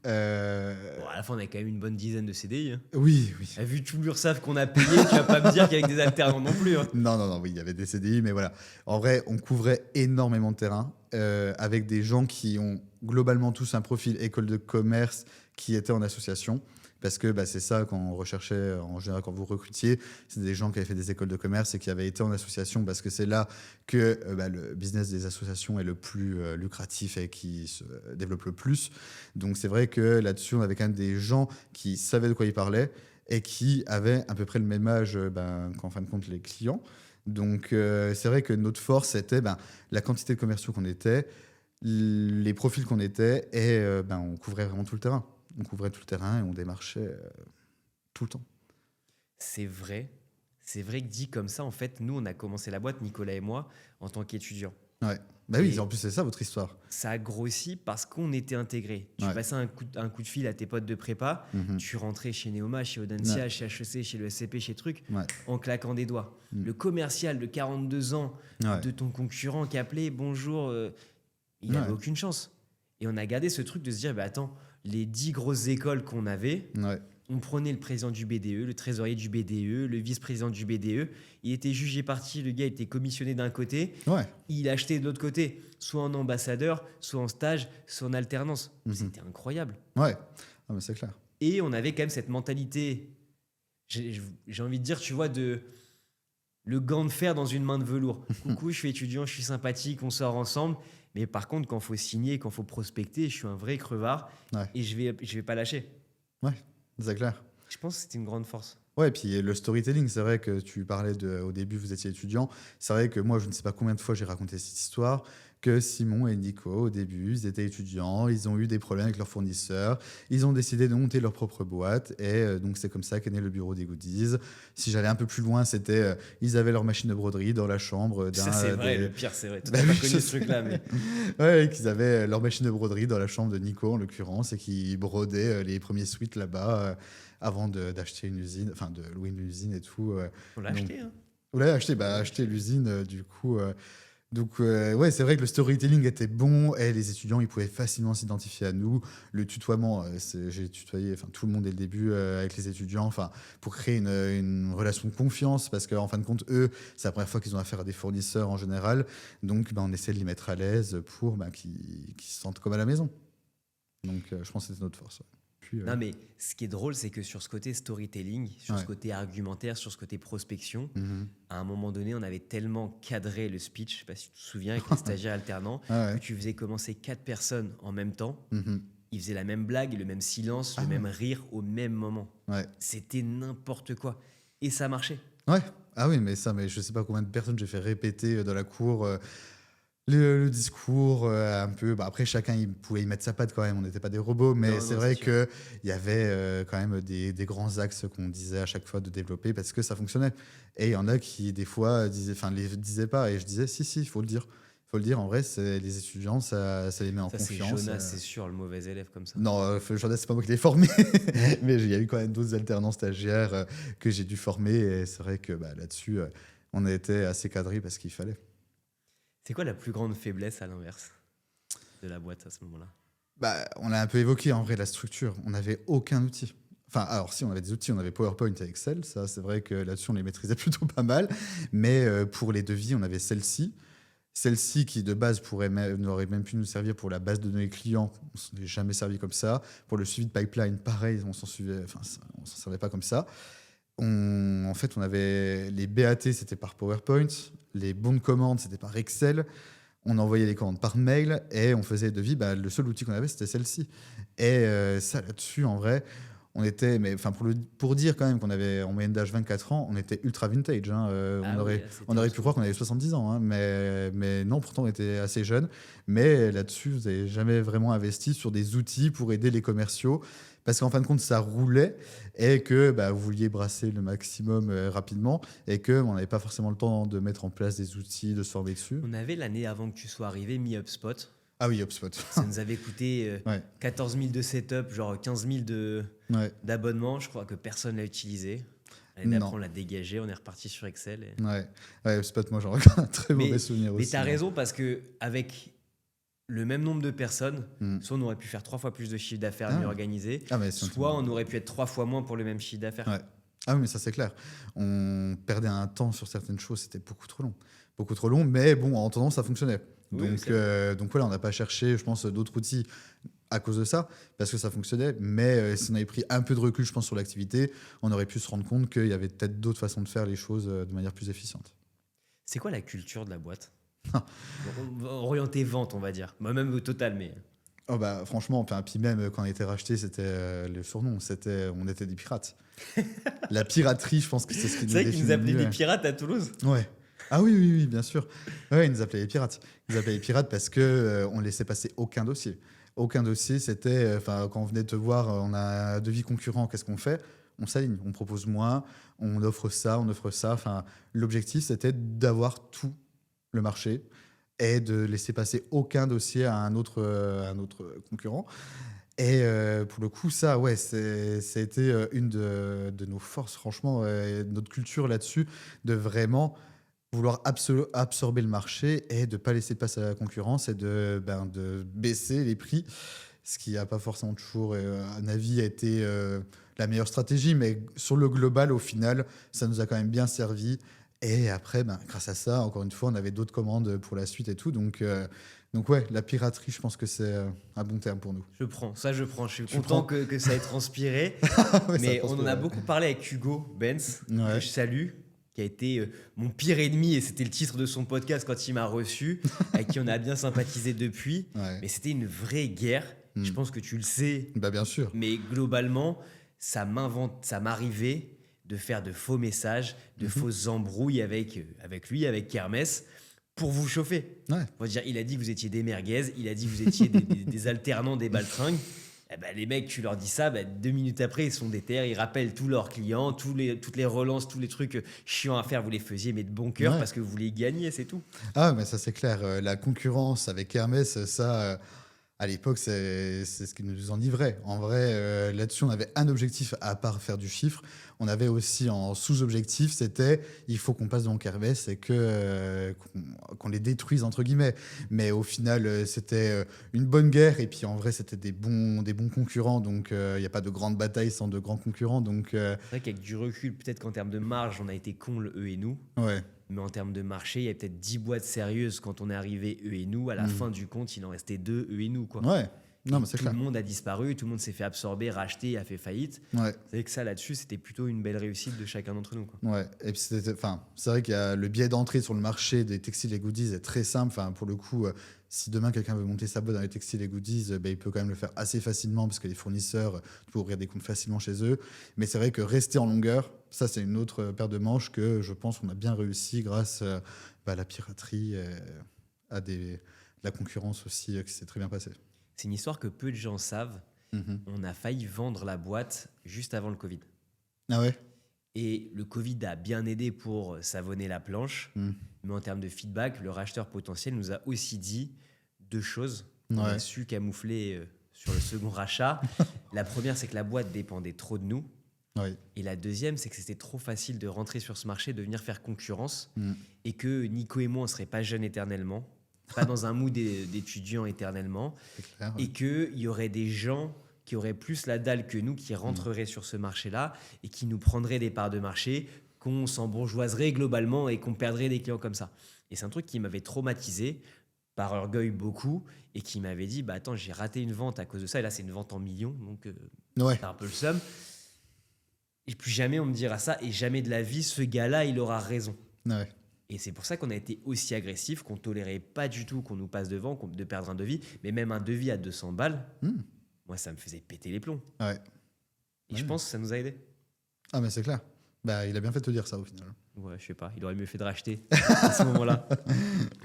Bon, à la fin, on avait quand même une bonne dizaine de CDI. Hein. Oui. Vu tout l'URSSAF qu'on a payé, tu vas pas me dire qu'avec des alternants non plus. Hein. Non, oui, il y avait des CDI, mais voilà. En vrai, on couvrait énormément de terrain avec des gens qui ont globalement tous un profil école de commerce qui était en association. Parce que c'est ça qu'on recherchait en général quand vous recrutiez. C'est des gens qui avaient fait des écoles de commerce et qui avaient été en association parce que c'est là que le business des associations est le plus lucratif et qui se développe le plus. Donc c'est vrai que là-dessus, on avait quand même des gens qui savaient de quoi ils parlaient et qui avaient à peu près le même âge qu'en fin de compte les clients. Donc c'est vrai que notre force, c'était la quantité de commerciaux qu'on était, les profils qu'on était et on couvrait vraiment tout le terrain. On couvrait tout le terrain et on démarchait tout le temps. C'est vrai. C'est vrai que dit comme ça, en fait, nous, on a commencé la boîte, Nicolas et moi, en tant qu'étudiants. Ouais. Bah oui, Et en plus, c'est ça votre histoire. ça a grossi parce qu'on était intégrés. Tu Ouais. passais un coup de fil à tes potes de prépa, Mhm. tu rentrais chez Neoma, chez Audencia, chez HEC, chez le SCP, chez Truc, Ouais. en claquant des doigts. Mm. Le commercial de 42 ans Ouais. de ton concurrent qui appelait bonjour, il n'avait Ouais. aucune chance. Et on a gardé ce truc de se dire, bah attends, les 10 grosses écoles qu'on avait, Ouais. on prenait le président du BDE, le trésorier du BDE, le vice-président du BDE. Il était jugé parti, le gars était commissionné d'un côté, Ouais. il achetait de l'autre côté, soit en ambassadeur, soit en stage, soit en alternance. Mhm. C'était incroyable. Ouais. Ah, mais c'est clair. Et on avait quand même cette mentalité, j'ai envie de dire, tu vois, de le gant de fer dans une main de velours. Coucou, je suis étudiant, je suis sympathique, on sort ensemble. Mais par contre, quand il faut signer, quand il faut prospecter, je suis un vrai crevard Ouais. et je vais pas lâcher. Ouais. C'est clair. Je pense que c'était une grande force. Ouais, et puis le storytelling, c'est vrai que tu parlais au début, vous étiez étudiant. C'est vrai que moi, je ne sais pas combien de fois j'ai raconté cette histoire, que Simon et Nico, au début, ils étaient étudiants, ils ont eu des problèmes avec leurs fournisseurs, ils ont décidé de monter leur propre boîte, et donc c'est comme ça qu'est né le bureau des goodies. Si j'allais un peu plus loin, c'était, ils avaient leur machine de broderie dans la chambre d'un... Ça, c'est vrai, le pire, c'est vrai. Tu Bah n'as oui, pas connu je ce truc-là, mais Ouais, qu'ils avaient leur machine de broderie dans la chambre de Nico, en l'occurrence, et qu'ils brodaient les premiers suites là-bas avant d'acheter une usine, enfin de louer une usine et tout. on l'a Donc, acheté. Hein. vous l'avez acheté, acheter l'usine, du coup. Donc, ouais, c'est vrai que le storytelling était bon et les étudiants, ils pouvaient facilement s'identifier à nous. Le tutoiement, j'ai tutoyé tout le monde dès le début avec les étudiants pour créer une relation de confiance parce qu'en fin de compte, eux, c'est la première fois qu'ils ont affaire à des fournisseurs en général. Donc, on essaie de les mettre à l'aise pour qu'ils se sentent comme à la maison. Donc, je pense que c'était notre force. Ouais. Puis, Non, mais ce qui est drôle, c'est que sur ce côté storytelling, sur ce Ouais. côté argumentaire, sur ce côté prospection, mhm. à un moment donné, on avait tellement cadré le speech, je sais pas si tu te souviens, avec les stagiaires alternants, Ah ouais. que tu faisais commencer 4 personnes en même temps. Mhm. Ils faisaient la même blague, le même silence, Ah le ouais. même rire au même moment. Ouais. C'était n'importe quoi. Et ça marchait. Ouais. Ah oui, mais je sais pas combien de personnes j'ai fait répéter dans la cour le discours un peu. Après, chacun il pouvait y mettre sa patte quand même. On n'était pas des robots, mais Non, c'est non, vrai c'est sûr. qu'il y avait quand même des grands axes qu'on disait à chaque fois de développer parce que ça fonctionnait. Et il y en a qui, des fois, les disaient pas. Et je disais, si, il faut le dire. Il faut le dire. En vrai, les étudiants, ça les met en Ça, c'est confiance. Jonas, c'est sûr, le mauvais élève comme ça. Non, Jonas, c'est pas moi qui l'ai formé, mais il y a eu quand même d'autres alternants stagiaires que j'ai dû former. Et c'est vrai que là-dessus, on a été assez cadrés parce qu'il fallait. C'est quoi la plus grande faiblesse à l'inverse de la boîte à ce moment-là? On l'a un peu évoqué en vrai, la structure. On n'avait aucun outil. Enfin, alors si, on avait des outils, on avait PowerPoint et Excel. Ça, c'est vrai que là-dessus, on les maîtrisait plutôt pas mal. Mais pour les devis, on avait celle-ci. Celle-ci qui, de base, n'aurait même pu nous servir pour la base de données clients. On s'en est jamais servi comme ça. Pour le suivi de pipeline, pareil, on s'en servait pas comme ça. En fait, on avait les BAT, c'était par PowerPoint. Les bons de commande, c'était par Excel. On envoyait les commandes par mail et on faisait les devis. Le seul outil qu'on avait, c'était celle-ci. Et ça, là-dessus, en vrai, on était... pour dire quand même qu'on avait en moyenne d'âge 24 ans, on était ultra vintage. Hein. Ah oui, là, On aurait pu croire qu'on avait 70 ans. Hein, mais non, pourtant, on était assez jeunes. Mais là-dessus, vous n'avez jamais vraiment investi sur des outils pour aider les commerciaux. Parce qu'en fin de compte, ça roulait et que vous vouliez brasser le maximum rapidement et qu'on n'avait pas forcément le temps de mettre en place des outils, de se former dessus. On avait l'année avant que tu sois arrivé mis HubSpot. Ah oui, HubSpot. Ça nous avait coûté Ouais. 14 000 de setup, genre 15 000 Ouais. d'abonnement. Je crois que personne l'a utilisé. L'année d'après, Non. on l'a dégagé, on est reparti sur Excel. Ouais, HubSpot, moi j'en regarde un très Mais- mauvais souvenir aussi. Mais tu as raison parce que avec le même nombre de personnes, Mm. soit on aurait pu faire 3 fois plus de chiffre d'affaires Ah. mieux organisé, Ah, mais soit on aurait pu être 3 fois moins pour le même chiffre d'affaires. Ouais. Ah oui, mais ça c'est clair. On perdait un temps sur certaines choses, c'était beaucoup trop long. Beaucoup trop long, mais bon, en attendant, ça fonctionnait. Oui, Donc, c'est voilà, on n'a pas cherché, je pense, d'autres outils à cause de ça, parce que ça fonctionnait. Mais si on avait pris un peu de recul, je pense, sur l'activité, on aurait pu se rendre compte qu'il y avait peut-être d'autres façons de faire les choses de manière plus efficiente. C'est quoi la culture de la boîte? Orienté vente, on va dire. Même au total, mais... Oh franchement, puis même quand on a été racheté, c'était le surnom, on était des pirates. La piraterie, je pense que c'est ce qui nous C'est vrai qu'ils nous définit appelaient le mieux. les pirates à Toulouse. Ouais. Ah oui, bien sûr. Ouais, ils nous appelaient les pirates. Ils nous appelaient les pirates parce que on laissait passer aucun dossier. Aucun dossier, c'était, quand on venait te voir, on a un devis concurrent, qu'est-ce qu'on fait? On s'aligne, on propose moins, on offre ça, on offre ça. L'objectif, c'était d'avoir tout le marché et de laisser passer aucun dossier à un autre concurrent. Et pour le coup, ça, ouais, ça a été une de nos forces, franchement, notre culture là-dessus, de vraiment vouloir absorber le marché et de ne pas laisser passer à la concurrence et de baisser les prix, ce qui n'a pas forcément toujours, à un avis, a été la meilleure stratégie, mais sur le global, au final, ça nous a quand même bien servi. Et après, grâce à ça, encore une fois, on avait d'autres commandes pour la suite et tout. Donc ouais, la piraterie, je pense que c'est un bon terme pour nous. Je prends. Je suis Tu content prends que ça ait transpiré. Ouais, ça Mais on en a transpire. beaucoup parlé avec Hugo Benz, que Ouais. je salue, qui a été mon pire ennemi, et c'était le titre de son podcast quand il m'a reçu, avec qui on a bien sympathisé depuis. Ouais. Mais c'était une vraie guerre. Je pense que tu le sais, Bah, bien sûr. mais globalement, ça m'arrivait de faire de faux messages, de fausses embrouilles avec lui, avec Kermesse, pour vous chauffer. Ouais. Pour dire, il a dit que vous étiez des merguez, il a dit que vous étiez des alternants, des baltringues. Eh ben, les mecs, tu leur dis ça, 2 minutes après, ils sont déter, ils rappellent tous leurs clients, toutes les relances, tous les trucs chiants à faire, vous les faisiez, mais de bon cœur, Ouais. parce que vous voulez gagner, c'est tout. Ah, mais ça, c'est clair. La concurrence avec Hermès, ça, à l'époque, c'est ce qui nous enivrait. En vrai, là-dessus, on avait un objectif à part faire du chiffre. On avait aussi en sous-objectif, c'était il faut qu'on passe devant Hermès et qu'on les détruise, entre guillemets. Mais au final, c'était une bonne guerre. Et puis, en vrai, c'était des bons concurrents. Donc, il n'y a pas de grande bataille sans de grands concurrents. Donc, C'est vrai qu'avec du recul, peut-être qu'en termes de marge, on a été cons, eux et nous. ouais. Mais en termes de marché, il y a peut-être 10 boîtes sérieuses quand on est arrivé, eux et nous. À la fin du compte, il en restait 2, eux et nous, quoi. Ouais. Non, mais c'est Tout clair. le monde a disparu, tout le monde s'est fait absorber, racheter, a fait faillite. Ouais. C'est vrai que ça, là-dessus, c'était plutôt une belle réussite de chacun d'entre nous, quoi. Ouais, et puis c'est vrai qu'il y a le biais d'entrée sur le marché des textiles et goodies est très simple. Enfin, pour le coup, si demain quelqu'un veut monter sa boîte dans les textiles et goodies, il peut quand même le faire assez facilement parce que les fournisseurs, tu peux ouvrir des comptes facilement chez eux. Mais c'est vrai que rester en longueur, ça c'est une autre paire de manches que je pense qu'on a bien réussi grâce à la piraterie, à la concurrence aussi qui s'est très bien passée. C'est une histoire que peu de gens savent. Mhm. On a failli vendre la boîte juste avant le Covid. Ah ouais. Et le Covid a bien aidé pour savonner la planche. Mhm. Mais en termes de feedback, le racheteur potentiel nous a aussi dit 2 choses qu'on Ouais. a su camoufler sur le second rachat. La première, c'est que la boîte dépendait trop de nous. Ouais. Et la deuxième, c'est que c'était trop facile de rentrer sur ce marché, de venir faire concurrence. Mhm. Et que Nico et moi, on ne serait pas jeunes éternellement, pas dans un mood d'étudiants éternellement. C'est clair. Ouais. Et qu'il y aurait des gens qui auraient plus la dalle que nous, qui rentreraient sur ce marché-là et qui nous prendraient des parts de marché, qu'on s'embourgeoiserait globalement et qu'on perdrait des clients comme ça. Et c'est un truc qui m'avait traumatisé, par orgueil beaucoup, et qui m'avait dit, attends, j'ai raté une vente à cause de ça, et là c'est une vente en millions, donc Ouais. c'est un peu le seum. Et plus jamais on me dira ça, et jamais de la vie, ce gars-là, il aura raison. Ouais. Et c'est pour ça qu'on a été aussi agressif, qu'on tolérait pas du tout qu'on nous passe devant, de perdre un devis, mais même un devis à 200 balles, Mhm. moi ça me faisait péter les plombs. Ouais. Et je pense que ça nous a aidés. Ah, mais c'est clair. Bah, il a bien fait de te dire ça au final. Ouais, je sais pas, il aurait mieux fait de racheter à ce moment-là.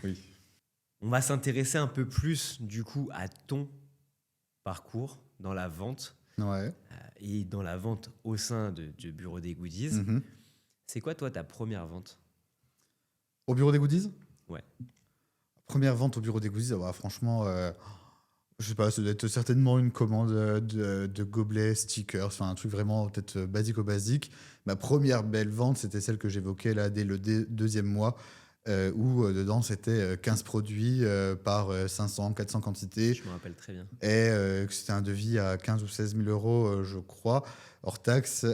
Oui. On va s'intéresser un peu plus du coup à ton parcours dans la vente Ouais. et dans la vente au sein du bureau des goodies. Mhm. C'est quoi toi ta première vente? Au bureau des goodies? Ouais. Première vente au bureau des goodies, ouais, franchement, je sais pas, ça doit être certainement une commande de gobelets, stickers, enfin un truc vraiment peut-être basique au basique. Ma première belle vente, c'était celle que j'évoquais là dès le deuxième mois, où dedans c'était 15 produits par 500, 400 quantités. Je me rappelle très bien. Et que c'était un devis à 15 ou 16 000 euros, je crois, hors taxe,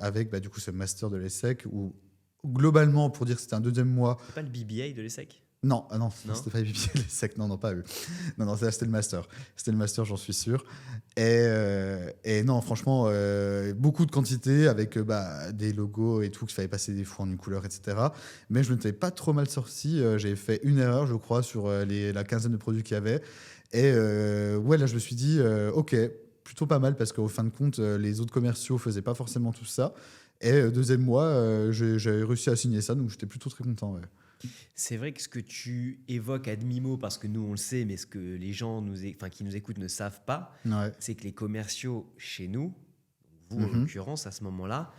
avec du coup ce master de l'ESSEC, où globalement, pour dire que c'était un deuxième mois. C'est pas le BBA de l'ESSEC? Non, ah non, Non. c'était pas l'ESSEC, non, pas eux. Non, c'était le master. C'était le master, j'en suis sûr. Et non, franchement, beaucoup de quantité avec des logos et tout, qu'il fallait passer des fois en une couleur, etc. Mais je ne m'étais pas trop mal sorti. J'avais fait une erreur, je crois, sur la quinzaine de produits qu'il y avait. Et ouais, là, je me suis dit, ok, plutôt pas mal, parce qu'au fin de compte, les autres commerciaux faisaient pas forcément tout ça. Et deuxième mois, j'avais réussi à signer ça, donc j'étais plutôt très content. Ouais. C'est vrai que ce que tu évoques à demi-mot, parce que nous on le sait, mais ce que les gens qui nous écoutent ne savent pas, Ouais. c'est que les commerciaux chez nous, vous en Mhm. l'occurrence à ce moment-là,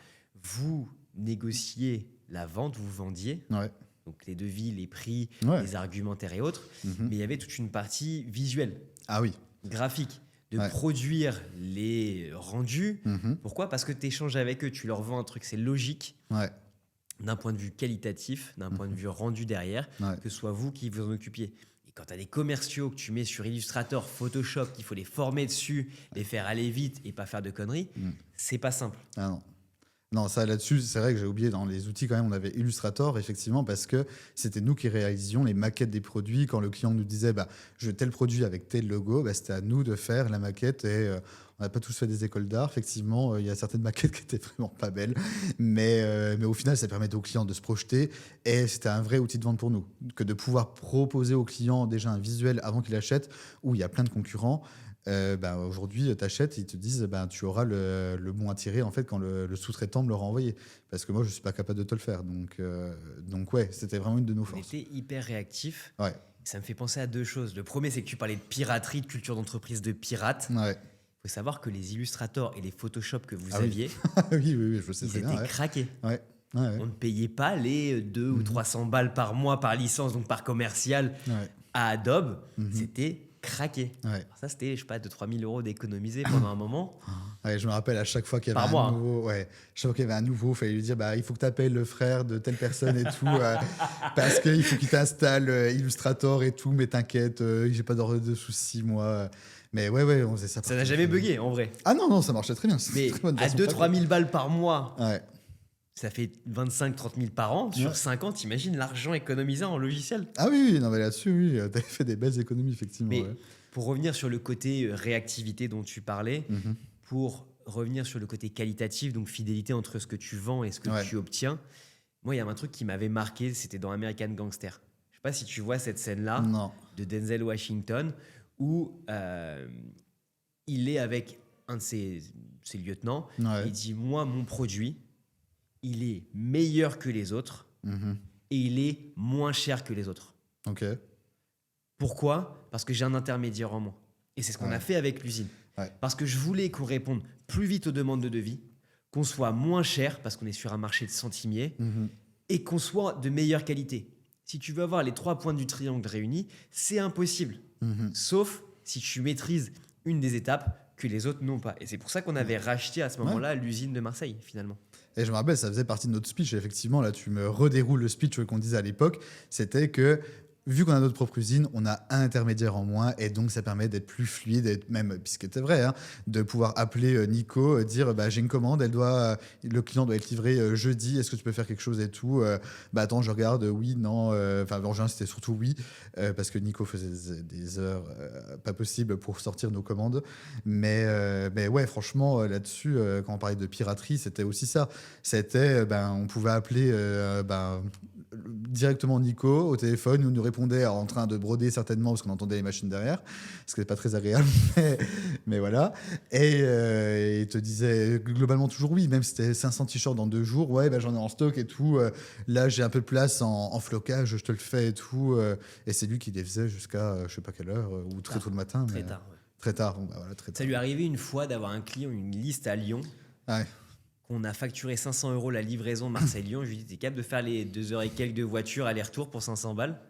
vous négociez la vente, vous vendiez, Ouais. donc les devis, les prix, Ouais. les argumentaires et autres, Mhm. mais il y avait toute une partie visuelle, Ah oui. graphique, de Ouais. produire les rendus. Mhm. Pourquoi ? Parce que tu échanges avec eux, tu leur vends un truc, c'est logique Ouais. d'un point de vue qualitatif, d'un point de vue rendu derrière, Ouais. que ce soit vous qui vous en occupiez. Et quand tu as des commerciaux que tu mets sur Illustrator, Photoshop, qu'il faut les former dessus, les faire aller vite et pas faire de conneries, c'est pas simple. Ah non. Non, ça là-dessus, c'est vrai que j'ai oublié dans les outils quand même, on avait Illustrator effectivement parce que c'était nous qui réalisions les maquettes des produits. Quand le client nous disait je veux tel produit avec tel logo, c'était à nous de faire la maquette et on n'a pas tous fait des écoles d'art. Effectivement, il y a certaines maquettes qui étaient vraiment pas belles, mais au final, ça permettait aux clients de se projeter et c'était un vrai outil de vente pour nous que de pouvoir proposer au client déjà un visuel avant qu'il achète où il y a plein de concurrents. Aujourd'hui, tu achètes, ils te disent tu auras le bon à tirer en fait, quand le sous-traitant me l'aura envoyé. Parce que moi, je ne suis pas capable de te le faire. Donc ouais, c'était vraiment une de nos On forces. était hyper réactifs. Ouais. Ça me fait penser à deux choses. Le premier, c'est que tu parlais de piraterie, de culture d'entreprise de pirates. Ouais. Il faut savoir que les Illustrators et les Photoshop que vous Ah oui. aviez, oui, je sais ils très étaient bien. Ouais. craqués. Ouais. Ouais. On ne payait pas les 200 ou 300 balles par mois par licence, donc par commercial, Ouais. à Adobe. C'était craqué. Ouais. Alors ça, c'était, je sais pas, 2-3 000 euros d'économiser pendant un moment. Ouais, je me rappelle à chaque fois qu'il y avait Par mois, un nouveau, chaque fois qu'il y avait un nouveau, il fallait lui dire il faut que tu appelles le frère de telle personne et tout, parce qu'il faut qu'il t'installe Illustrator et tout, mais t'inquiète, j'ai pas de soucis moi. Mais ouais, on faisait ça. Ça n'a jamais bugué, en vrai. Ah non, ça marchait très bien. Mais Très bonne à façon 2-3 000 balles par mois, Ouais. ça fait 25-30 000 par an. Sur Ouais. 5 ans, t'imagines l'argent économisé en logiciel. Ah oui, non mais là-dessus, oui, t'avais fait des belles économies effectivement. Mais Ouais. pour revenir sur le côté réactivité dont tu parlais, Mhm. pour revenir sur le côté qualitatif, donc fidélité entre ce que tu vends et ce que Ouais. tu obtiens, moi, il y a un truc qui m'avait marqué, c'était dans American Gangster. Je sais pas si tu vois cette scène-là Non. de Denzel Washington où il est avec un de ses lieutenants. Ouais. Il dit, moi, mon produit, il est meilleur que les autres Mhm. et il est moins cher que les autres. Ok. Pourquoi ? Parce que j'ai un intermédiaire en moins. Et c'est ce qu'on Ouais. a fait avec l'usine. Ouais. Parce que je voulais qu'on réponde plus vite aux demandes de devis, qu'on soit moins cher, parce qu'on est sur un marché de centimiers, Mhm. et qu'on soit de meilleure qualité. Si tu veux avoir les 3 points du triangle réunis, c'est impossible. Mhm. Sauf si tu maîtrises une des étapes que les autres n'ont pas. Et c'est pour ça qu'on avait racheté à ce moment-là l'usine de Marseille, finalement. Et je me rappelle, ça faisait partie de notre speech. Et effectivement, là, tu me redéroules le speech qu'on disait à l'époque. C'était que, vu qu'on a notre propre usine, on a un intermédiaire en moins. Et donc, ça permet d'être plus fluide, d'être même, puisque c'était vrai, de pouvoir appeler Nico, dire j'ai une commande, le client doit être livré jeudi, est-ce que tu peux faire quelque chose et tout attends, je regarde, oui, non. Enfin, en général, c'était surtout oui, parce que Nico faisait des heures pas possibles pour sortir nos commandes. Mais ouais, franchement, là-dessus, quand on parlait de piraterie, c'était aussi ça. C'était, on pouvait appeler directement Nico au téléphone, il nous répondait en train de broder certainement parce qu'on entendait les machines derrière, ce qui n'est pas très agréable, mais voilà. Et il te disait globalement toujours oui, même si c'était 500 t-shirts dans 2 jours, ouais, j'en ai en stock et tout. Là, j'ai un peu de place en flocage, je te le fais et tout. Et c'est lui qui les faisait jusqu'à je sais pas quelle heure, ou très tôt le matin. Très mais tard. Ouais. Très tard, bon, voilà, très tard. Ça lui est arrivé une fois d'avoir un client, une liste à Lyon, Ouais. qu'on a facturé 500 € la livraison Marseille-Lyon. Je lui ai dit, t'es capable de faire les 2 heures et quelques de voiture aller-retour pour 500 balles ?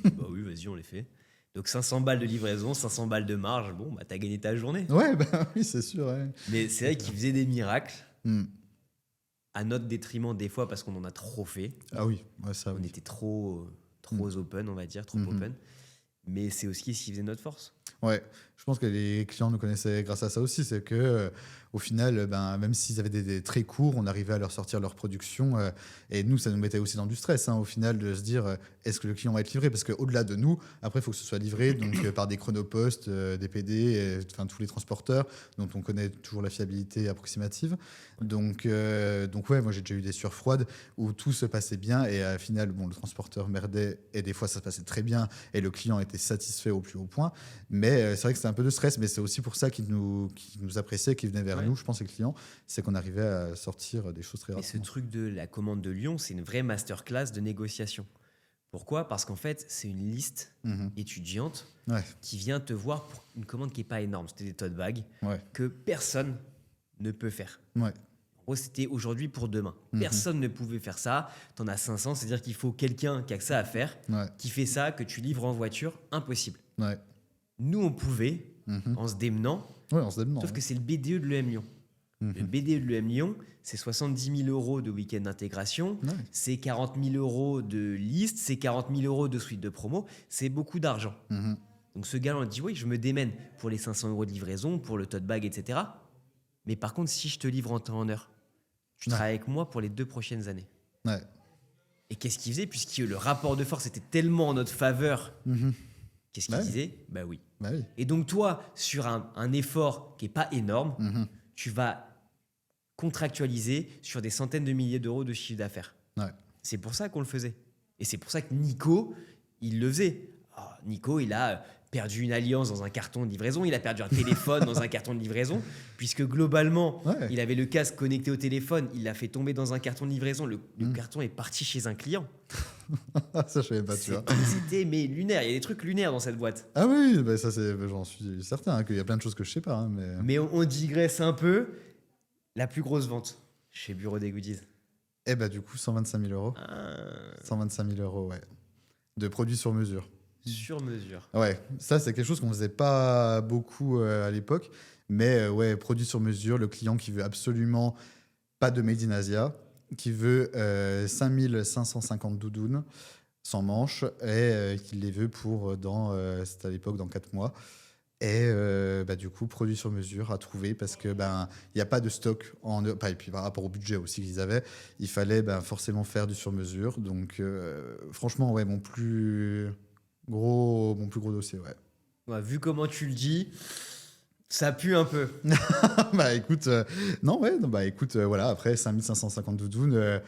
Bah oui, vas-y, on les fait. Donc 500 balles de livraison, 500 balles de marge, bon, t'as gagné ta journée. Ouais, oui, c'est sûr. Ouais. Mais c'est vrai qu'il faisait des miracles, Hmm. à notre détriment des fois parce qu'on en a trop fait. Ah oui, ouais, ça On oui. était trop open, on va dire, trop open. Mais c'est aussi ce qui faisait notre force. Ouais, je pense que les clients nous connaissaient grâce à ça aussi. C'est que, au final, même s'ils avaient des traits courts, on arrivait à leur sortir leur production. Et nous, ça nous mettait aussi dans du stress, au final, de se dire est-ce que le client va être livré ? Parce qu'au-delà de nous, après, il faut que ce soit livré donc, par des chronopostes, des PD, enfin tous les transporteurs, dont on connaît toujours la fiabilité approximative. Donc ouais, moi, j'ai déjà eu des sueurs froides où tout se passait bien. Et au final, bon, le transporteur merdait. Et des fois, ça se passait très bien. Et le client était satisfait au plus haut point. Mais c'est vrai que c'était un peu de stress, mais c'est aussi pour ça qu'ils nous appréciaient, qu'ils venaient vers nous, je pense, les clients, c'est qu'on arrivait à sortir des choses très Et ce rapidement. truc de la commande de Lyon, c'est une vraie masterclass de négociation. Pourquoi ? Parce qu'en fait, c'est une liste étudiante Ouais, qui vient te voir pour une commande qui n'est pas énorme. C'était des tote bags ouais, que personne ne peut faire. ouais. En gros, c'était aujourd'hui pour demain. Mhm. Personne ne pouvait faire ça. Tu en as 500, c'est-à-dire qu'il faut quelqu'un qui a que ça à faire, Ouais. qui fait ça, que tu livres en voiture. Impossible. Ouais. Nous, on pouvait, Mhm. en se démenant, Ouais, on se demande. sauf que c'est le BDE de l'EM Lyon. Le Mhm. BDE de l'EM Lyon, c'est 70 000 € de week-end d'intégration, Ouais. c'est 40 000 € de liste, c'est 40 000 € de suite de promo, c'est beaucoup d'argent. Mhm. Donc ce gars-là, on dit, oui, je me démène pour les 500 € de livraison, pour le tote bag, etc. Mais par contre, si je te livre en temps en heure, tu Ouais. travailles avec moi pour les 2 prochaines années. Ouais. Et qu'est-ce qu'il faisait? Puisque le rapport de force était tellement en notre faveur, Mhm. qu'est-ce qu'il Ouais. disait? Bah oui. Bah oui. Et donc toi, sur un effort qui n'est pas énorme, Mhm. tu vas contractualiser sur des centaines de milliers d'euros de chiffre d'affaires. Ouais. C'est pour ça qu'on le faisait. Et c'est pour ça que Nico, il le faisait. Ah, Nico, il a perdu une alliance dans un carton de livraison, il a perdu un téléphone dans un carton de livraison, puisque globalement, Ouais. il avait le casque connecté au téléphone, il l'a fait tomber dans un carton de livraison, le Mm. carton est parti chez un client. Ça, je savais pas, tu vois. C'était mais lunaire, il y a des trucs lunaires dans cette boîte. Ah oui, bah ça, j'en suis certain qu'il y a plein de choses que je sais pas. Hein, mais... Mais on digresse un peu. La plus grosse vente chez Bureau des Goodies. Eh bah, du coup, 125 000 €. Ah, 125 000 €, ouais. De produits sur mesure. sur mesure. Ouais, ça, c'est quelque chose qu'on faisait pas beaucoup à l'époque. Mais ouais, produits sur mesure, le client qui veut absolument pas de Made in Asia, qui veut 5550 doudounes sans manches et qui les veut pour c'était à l'époque dans 4 mois. Et bah, du coup, produits sur mesure à trouver parce que il n'y a pas de stock et puis par rapport au budget aussi qu'ils avaient, il fallait forcément faire du sur mesure. Donc franchement, ouais, mon plus gros dossier, ouais. Ouais, vu comment tu le dis, ça pue un peu. Bah écoute, écoute, voilà, après 5550 doudounes,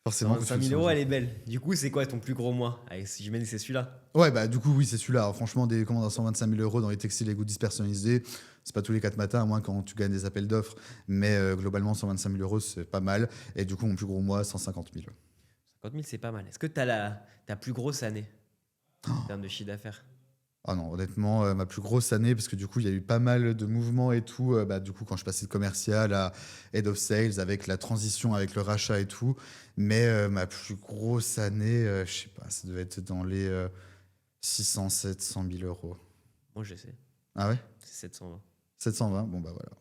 forcément. 25 000 €, elle est belle. Du coup, c'est quoi ton plus gros mois? Allez, si j'imagine que c'est celui-là. Ouais, bah du coup, oui, c'est celui-là. Alors, franchement, des commandes à 125 000 € dans les textiles et goodies personnalisés, c'est pas tous les 4 matins, à moins quand tu gagnes des appels d'offres. Mais globalement, 125 000 €, c'est pas mal. Et du coup, mon plus gros mois, 150 000. 50 000, c'est pas mal. Est-ce que tu as ta plus grosse année en termes de chiffre d'affaires? Ah non, honnêtement, ma plus grosse année, parce que du coup, il y a eu pas mal de mouvements et tout. Du coup, quand je passais de commercial à head of sales, avec la transition, avec le rachat et tout. Mais ma plus grosse année, je sais pas, ça devait être dans les 600, 700 000 €. Moi, je sais. Ah ouais? C'est 720. 720, bon bah voilà.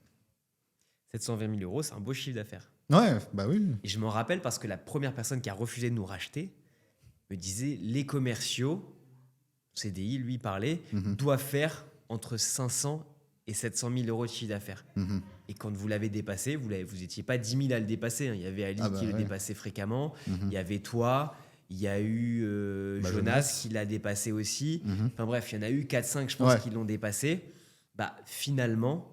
720 000 €, c'est un beau chiffre d'affaires. Ouais, bah oui. Et je m'en rappelle parce que la première personne qui a refusé de nous racheter me disait les commerciaux, CDI, lui parlait, Mhm. doivent faire entre 500 et 700 000 € de chiffre d'affaires. Mhm. Et quand vous l'avez dépassé, vous n'étiez pas 10 000 à le dépasser. Hein. Il y avait Ali Ah bah qui le ouais. dépassait fréquemment. Mhm. Il y avait toi. Il y a eu Bah, Jonas Jonas. qui l'a dépassé aussi. Mhm. Enfin bref, il y en a eu 4-5, je pense, Ouais. qui l'ont dépassé. Bah, finalement,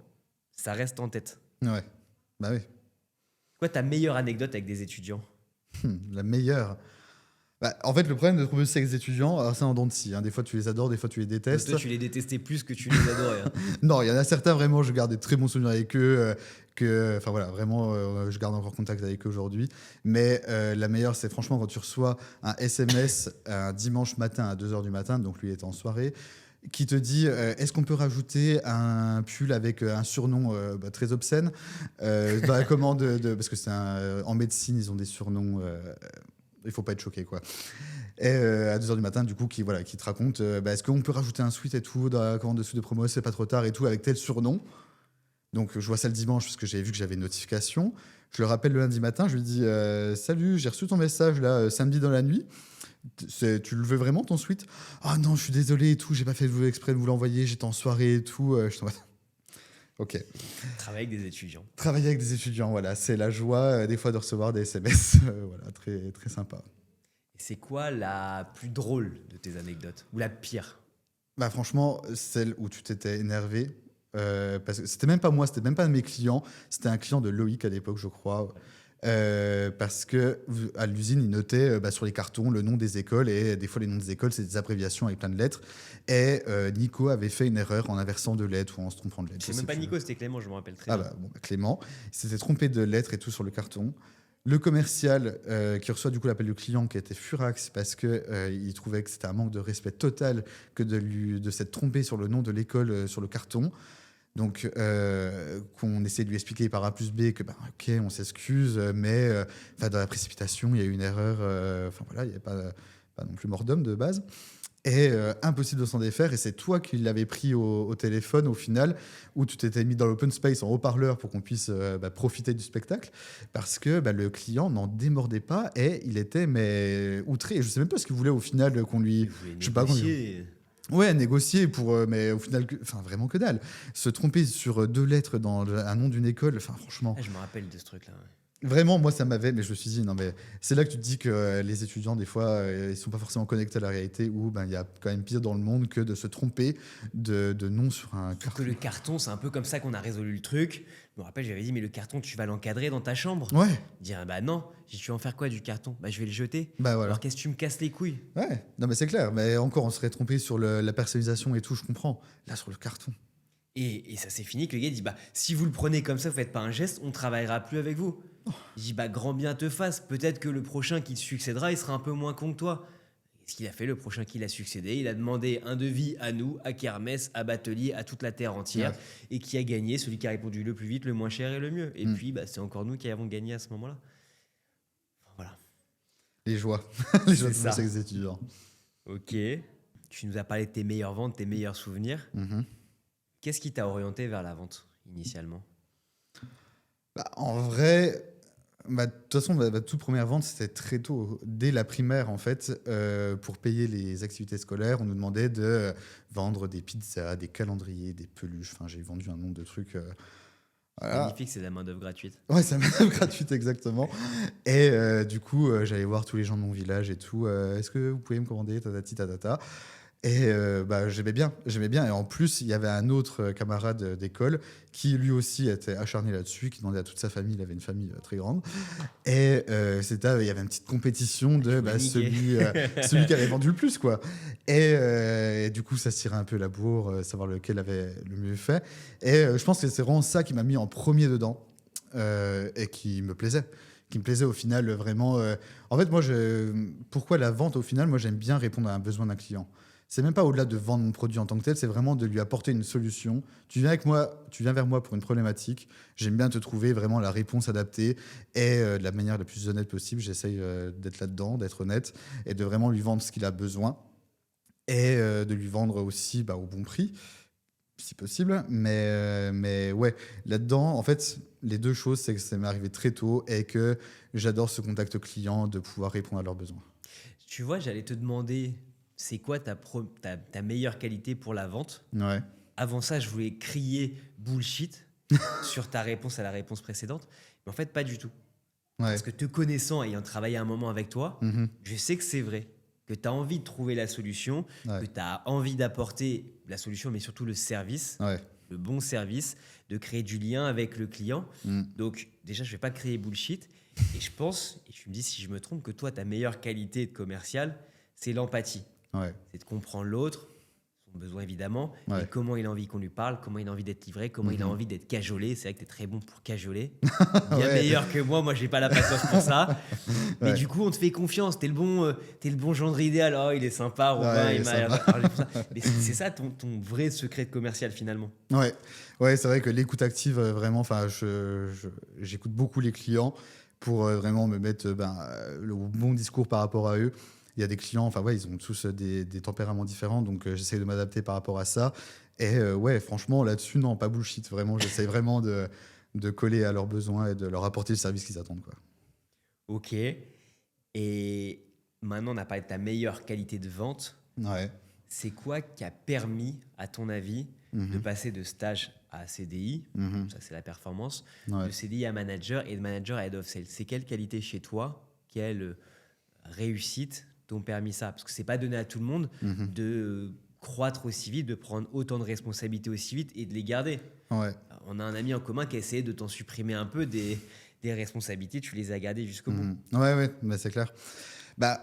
ça reste en tête. Ouais, bah oui. Quoi ta meilleure anecdote avec des étudiants? La meilleure. Bah, en fait, le problème de trouver avec des étudiants, alors c'est en dents de scie. Hein. Des fois, tu les adores, des fois, tu les détestes. Toi, tu les détestais plus que tu les adorais. Hein. Non, il y en a certains, vraiment, je garde des très bons souvenirs avec eux. Enfin voilà, vraiment, je garde encore contact avec eux aujourd'hui. Mais la meilleure, c'est franchement quand tu reçois un SMS un dimanche matin à 2h du matin, donc lui était en soirée, qui te dit est-ce qu'on peut rajouter un pull avec un surnom très obscène dans la commande parce que en médecine, ils ont des surnoms. Il faut pas être choqué, quoi. Et à 2h du matin, du coup, qui te raconte est-ce qu'on peut rajouter un suite et tout dans la commande de suite de promo, c'est pas trop tard et tout, avec tel surnom. Donc, je vois ça le dimanche parce que j'avais vu que j'avais une notification. Je le rappelle le lundi matin, je lui dis salut, j'ai reçu ton message là samedi dans la nuit. Tu le veux vraiment ton suite? Ah non, je suis désolé et tout, j'ai pas fait exprès de vous l'envoyer, j'étais en soirée et tout. Je t'en... Ok. Travailler avec des étudiants. Travailler avec des étudiants, voilà, c'est la joie des fois de recevoir des SMS. Voilà, très, très sympa. Et c'est quoi la plus drôle de tes anecdotes? Ou la pire? Bah franchement, celle où tu t'étais énervé, parce que c'était même pas moi, c'était même pas un de mes clients, c'était un client de Loïc à l'époque, je crois. Parce que à l'usine, ils notaient sur les cartons le nom des écoles et des fois les noms des écoles, c'est des abréviations avec plein de lettres. Et Nico avait fait une erreur en inversant de lettres ou en se trompant de lettres. C'est même pas Nico, c'était Clément, je me rappelle très Ah bien. Clément, il s'était trompé de lettres et tout sur le carton. Le commercial qui reçoit du coup l'appel du client qui était furax parce que il trouvait que c'était un manque de respect total que de s'être trompé sur le nom de l'école sur le carton. Donc, qu'on essaie de lui expliquer par A plus B que, ok, on s'excuse, mais dans la précipitation, il y a eu une erreur. Enfin, voilà, il n'y a pas non plus mort d'homme de base. Et impossible de s'en défaire. Et c'est toi qui l'avais pris au téléphone, au final, où tu t'étais mis dans l'open space en haut-parleur pour qu'on puisse profiter du spectacle. Parce que le client n'en démordait pas et il était outré. Et je sais même pas ce qu'il voulait au final qu'on lui. Je sais pas. Ouais, négocier mais au final, vraiment que dalle. Se tromper sur 2 lettres dans un nom d'une école, franchement. Je me rappelle de ce truc-là. Ouais. Vraiment, moi, ça m'avait, mais je me suis dit, non, mais c'est là que tu te dis que les étudiants, des fois, ils sont pas forcément connectés à la réalité, où il y a quand même pire dans le monde que de se tromper de nom sur un carton. Que le carton, c'est un peu comme ça qu'on a résolu le truc. Je me rappelle, j'avais dit, mais le carton, tu vas l'encadrer dans ta chambre. Ouais. Dire, non, tu vas en faire quoi du carton? Je vais le jeter. Voilà. Alors qu'est-ce que tu me casses les couilles? Ouais, non, mais c'est clair. Mais encore, on serait trompé sur la personnalisation et tout, je comprends. Là, sur le carton. Et ça s'est fini que le gars dit, si vous le prenez comme ça, vous faites pas un geste, on travaillera plus avec vous. Il dit, grand bien te fasse. Peut-être que le prochain qui te succédera, il sera un peu moins con que toi. Ce qu'il a fait, le prochain qui l'a succédé, il a demandé un devis à nous, à Kermesse, à Batelier, à toute la terre entière, et qui a gagné, celui qui a répondu le plus vite, le moins cher et le mieux. Et puis, c'est encore nous qui avons gagné à ce moment-là. Voilà. Les joies. Les joies de ça. ces étudiants. Ok. Tu nous as parlé de tes meilleures ventes, tes meilleurs souvenirs. Qu'est-ce qui t'a orienté vers la vente, initialement? En vrai... de toute façon, ma toute première vente, c'était très tôt. Dès la primaire, en fait, pour payer les activités scolaires, on nous demandait de vendre des pizzas, des calendriers, des peluches. Enfin, j'ai vendu un nombre de trucs. Voilà. Magnifique, c'est de la main-d'œuvre gratuite. Ouais, c'est la main-d'œuvre gratuite, exactement. Et du coup, j'allais voir tous les gens de mon village et tout. Est-ce que vous pouvez me commander tatati tatata. Et j'aimais bien. Et en plus, il y avait un autre camarade d'école qui lui aussi était acharné là-dessus, qui demandait à toute sa famille, il avait une famille très grande. Et il y avait une petite compétition de celui qui avait vendu le plus, quoi. Et du coup, ça se tirait un peu la bourre, savoir lequel avait le mieux fait. Et je pense que c'est vraiment ça qui m'a mis en premier dedans et qui me plaisait. Qui me plaisait au final, vraiment. En fait, pourquoi la vente, au final, moi, j'aime bien répondre à un besoin d'un client. C'est même pas au-delà de vendre mon produit en tant que tel, c'est vraiment de lui apporter une solution. Tu viens vers moi pour une problématique, j'aime bien te trouver vraiment la réponse adaptée et de la manière la plus honnête possible. J'essaye d'être là-dedans, d'être honnête et de vraiment lui vendre ce qu'il a besoin et de lui vendre aussi au bon prix, si possible. Mais ouais, là-dedans, en fait, les deux choses, c'est que ça m'est arrivé très tôt et que j'adore ce contact client, de pouvoir répondre à leurs besoins. Tu vois, j'allais te demander... C'est quoi ta meilleure qualité pour la vente? Ouais. Avant ça, je voulais crier bullshit sur ta réponse à la réponse précédente. Mais en fait, pas du tout. Ouais. Parce que te connaissant, ayant travaillé un moment avec toi, je sais que c'est vrai. Que tu as envie de trouver la solution, que tu as envie d'apporter la solution, mais surtout le service, le bon service, de créer du lien avec le client. Donc, déjà, je ne vais pas créer bullshit. Et je pense, et tu me dis si je me trompe, que toi, ta meilleure qualité de commercial, c'est l'empathie. C'est de comprendre l'autre, son besoin évidemment, et comment il a envie qu'on lui parle, comment il a envie d'être livré, comment il a envie d'être cajolé. C'est vrai que tu es très bon pour cajoler. Bien meilleur que moi, j'ai pas la patience pour ça. Mais du coup, on te fait confiance. T'es le bon gendre idéal. Oh, il est sympa, Robin, il m'a l'air de parler pour ça. Mais c'est ça ton vrai secret de commercial finalement. Ouais, c'est vrai que l'écoute active, vraiment, j'écoute beaucoup les clients pour vraiment me mettre le bon discours par rapport à eux. Il y a des clients, ils ont tous des tempéraments différents, donc j'essaie de m'adapter par rapport à ça. Et franchement, là-dessus, non, pas bullshit. Vraiment, j'essaie vraiment de coller à leurs besoins et de leur apporter le service qu'ils attendent, quoi. Ok. Et maintenant, on a parlé de ta meilleure qualité de vente. C'est quoi qui a permis, à ton avis, de passer de stage à CDI, ça c'est la performance, de CDI à manager et de manager à head of sales? C'est quelle qualité chez toi, quelle réussite t'ont permis ça? Parce que c'est pas donné à tout le monde de croître aussi vite, de prendre autant de responsabilités aussi vite et de les garder. On a un ami en commun qui a essayé de t'en supprimer un peu des responsabilités, tu les as gardées jusqu'au bout. Mais c'est clair.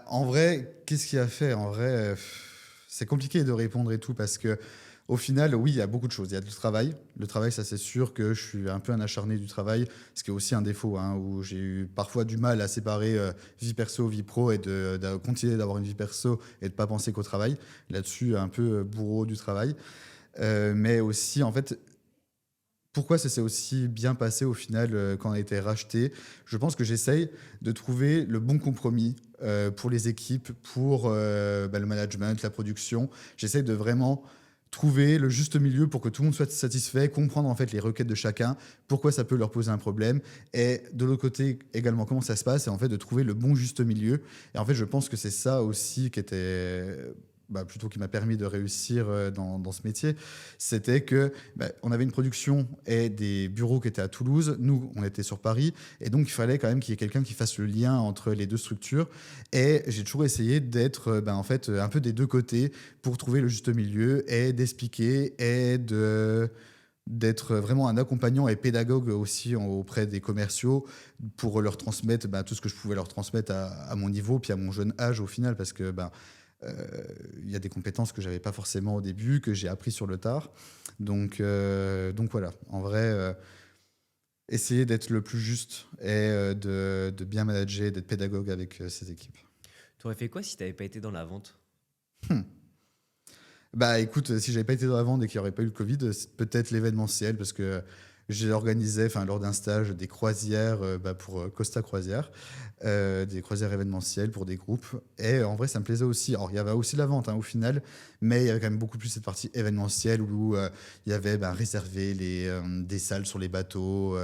En vrai, qu'est-ce qu'il a fait? En vrai, c'est compliqué de répondre et tout parce que au final, oui, il y a beaucoup de choses. Il y a du travail. Le travail, ça, c'est sûr que je suis un peu un acharné du travail, ce qui est aussi un défaut, où j'ai eu parfois du mal à séparer vie perso, vie pro et de continuer d'avoir une vie perso et de ne pas penser qu'au travail. Là-dessus, un peu bourreau du travail. Mais aussi, en fait, pourquoi ça s'est aussi bien passé au final quand on a été racheté. Je pense que j'essaye de trouver le bon compromis pour les équipes, pour le management, la production. J'essaye de vraiment trouver le juste milieu pour que tout le monde soit satisfait, comprendre en fait les requêtes de chacun, pourquoi ça peut leur poser un problème, et de l'autre côté également comment ça se passe, et en fait de trouver le bon juste milieu. Et en fait je pense que c'est ça aussi qui était plutôt qui m'a permis de réussir dans ce métier, c'était que on avait une production et des bureaux qui étaient à Toulouse, nous on était sur Paris, et donc il fallait quand même qu'il y ait quelqu'un qui fasse le lien entre les deux structures, et j'ai toujours essayé d'être en fait un peu des deux côtés pour trouver le juste milieu et d'expliquer et d'être vraiment un accompagnant et pédagogue aussi auprès des commerciaux pour leur transmettre tout ce que je pouvais leur transmettre à mon niveau puis à mon jeune âge au final, parce que il y a des compétences que j'avais pas forcément au début, que j'ai appris sur le tard. Donc voilà, en vrai, essayer d'être le plus juste et de bien manager, d'être pédagogue avec ses équipes. Tu aurais fait quoi si tu n'avais pas été dans la vente? Écoute, si j'avais pas été dans la vente et qu'il n'y aurait pas eu le Covid, c'est peut-être l'événementiel, parce que j'ai organisé, lors d'un stage, des croisières pour Costa Croisière, des croisières événementielles pour des groupes. Et en vrai, ça me plaisait aussi. Alors, il y avait aussi la vente au final, mais il y avait quand même beaucoup plus cette partie événementielle où il y avait réservé des salles sur les bateaux,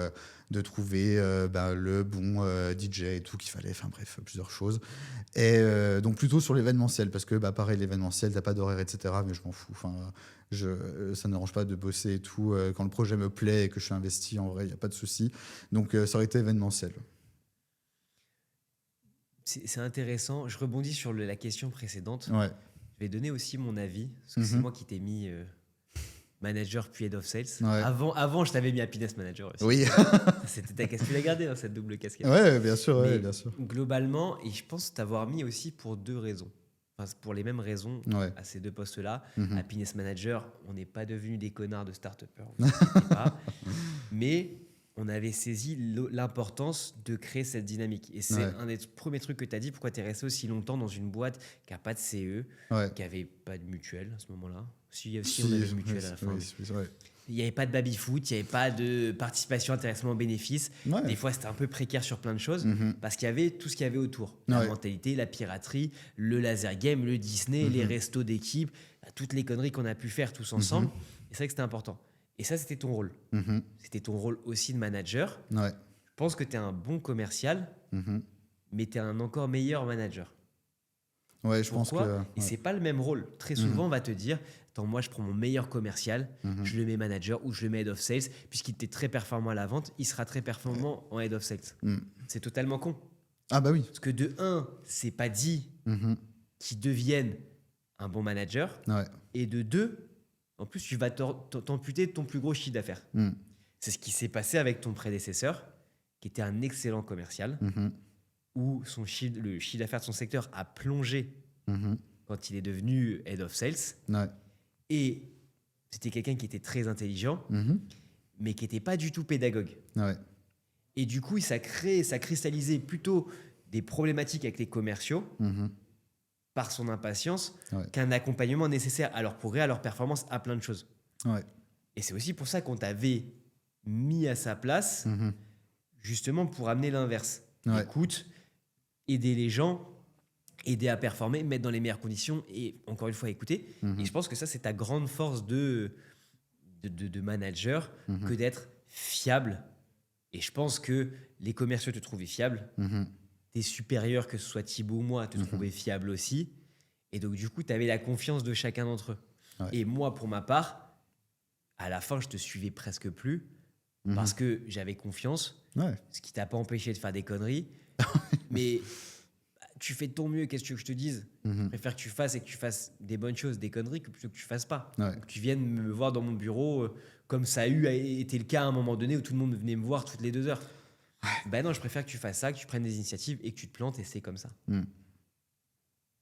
de trouver le bon DJ et tout qu'il fallait. Enfin bref, plusieurs choses. Et donc plutôt sur l'événementiel, parce que pareil, l'événementiel, t'as pas d'horaire, etc. Mais je m'en fous. Ça ne dérange pas de bosser et tout. Quand le projet me plaît et que je suis investi, en vrai, il n'y a pas de souci. Donc, ça aurait été événementiel. C'est intéressant. Je rebondis sur la question précédente. Ouais. Je vais donner aussi mon avis, parce que c'est moi qui t'ai mis manager puis head of sales. Ouais. Avant, je t'avais mis happiness manager aussi. Oui. C'était ta casquette. Tu l'as gardé, cette double casquette. Ouais, bien sûr. Mais Ouais, bien sûr. globalement, et je pense t'avoir mis aussi pour deux raisons. Enfin, pour les mêmes raisons à ces deux postes-là. Happiness manager, on n'est pas devenus des connards de start-upers, vous inquiétez pas. Mais on avait saisi l'importance de créer cette dynamique. Et c'est un des premiers trucs que tu as dit, pourquoi tu es resté aussi longtemps dans une boîte qui n'a pas de CE, qui n'avait pas de mutuelle à ce moment-là. Si on avait une mutuelle à la fin. Il n'y avait pas de baby-foot, il n'y avait pas de participation, intéressement, bénéfice. Ouais. Des fois, c'était un peu précaire sur plein de choses parce qu'il y avait tout ce qu'il y avait autour. La mentalité, la piraterie, le laser game, le Disney, les restos d'équipe, toutes les conneries qu'on a pu faire tous ensemble. Et c'est vrai que c'était important. Et ça, c'était ton rôle. C'était ton rôle aussi de manager. Ouais. Je pense que tu es un bon commercial, mais tu es un encore meilleur manager. Ouais, je pense que. Et c'est pas le même rôle. Très souvent, on va te dire, attends, moi, je prends mon meilleur commercial, je le mets manager ou je le mets head of sales, puisqu'il était très performant à la vente, il sera très performant en head of sales. C'est totalement con. Ah bah oui. Parce que de un, c'est pas dit qu'il devienne un bon manager, et de deux, en plus, tu vas t'amputer de ton plus gros chiffre d'affaires. C'est ce qui s'est passé avec ton prédécesseur, qui était un excellent commercial, où le chiffre d'affaires de son secteur a plongé quand il est devenu head of sales. Et c'était quelqu'un qui était très intelligent, mais qui n'était pas du tout pédagogue. Et du coup, ça cristallisait plutôt des problématiques avec les commerciaux par son impatience qu'un accompagnement nécessaire à leur progrès, à leur performance, à plein de choses. Et c'est aussi pour ça qu'on t'avait mis à sa place, justement pour amener l'inverse. Écoute, aider les gens, aider à performer, mettre dans les meilleures conditions et encore une fois écouter. Et je pense que ça, c'est ta grande force de manager que d'être fiable. Et je pense que les commerciaux te trouvaient fiable. Tes supérieurs, que ce soit Thibaut ou moi, te trouvaient fiable aussi. Et donc, du coup, tu avais la confiance de chacun d'entre eux. Et moi, pour ma part, à la fin, je te suivais presque plus parce que j'avais confiance, ce qui t'a pas empêché de faire des conneries. Mais tu fais de ton mieux, qu'est-ce que tu veux que je te dise? Je préfère que tu fasses des bonnes choses, des conneries, plutôt que tu fasses pas. Que tu viennes me voir dans mon bureau, comme ça a été le cas à un moment donné où tout le monde venait me voir toutes les 2 heures. Ben non, je préfère que tu fasses ça, que tu prennes des initiatives et que tu te plantes, et c'est comme ça.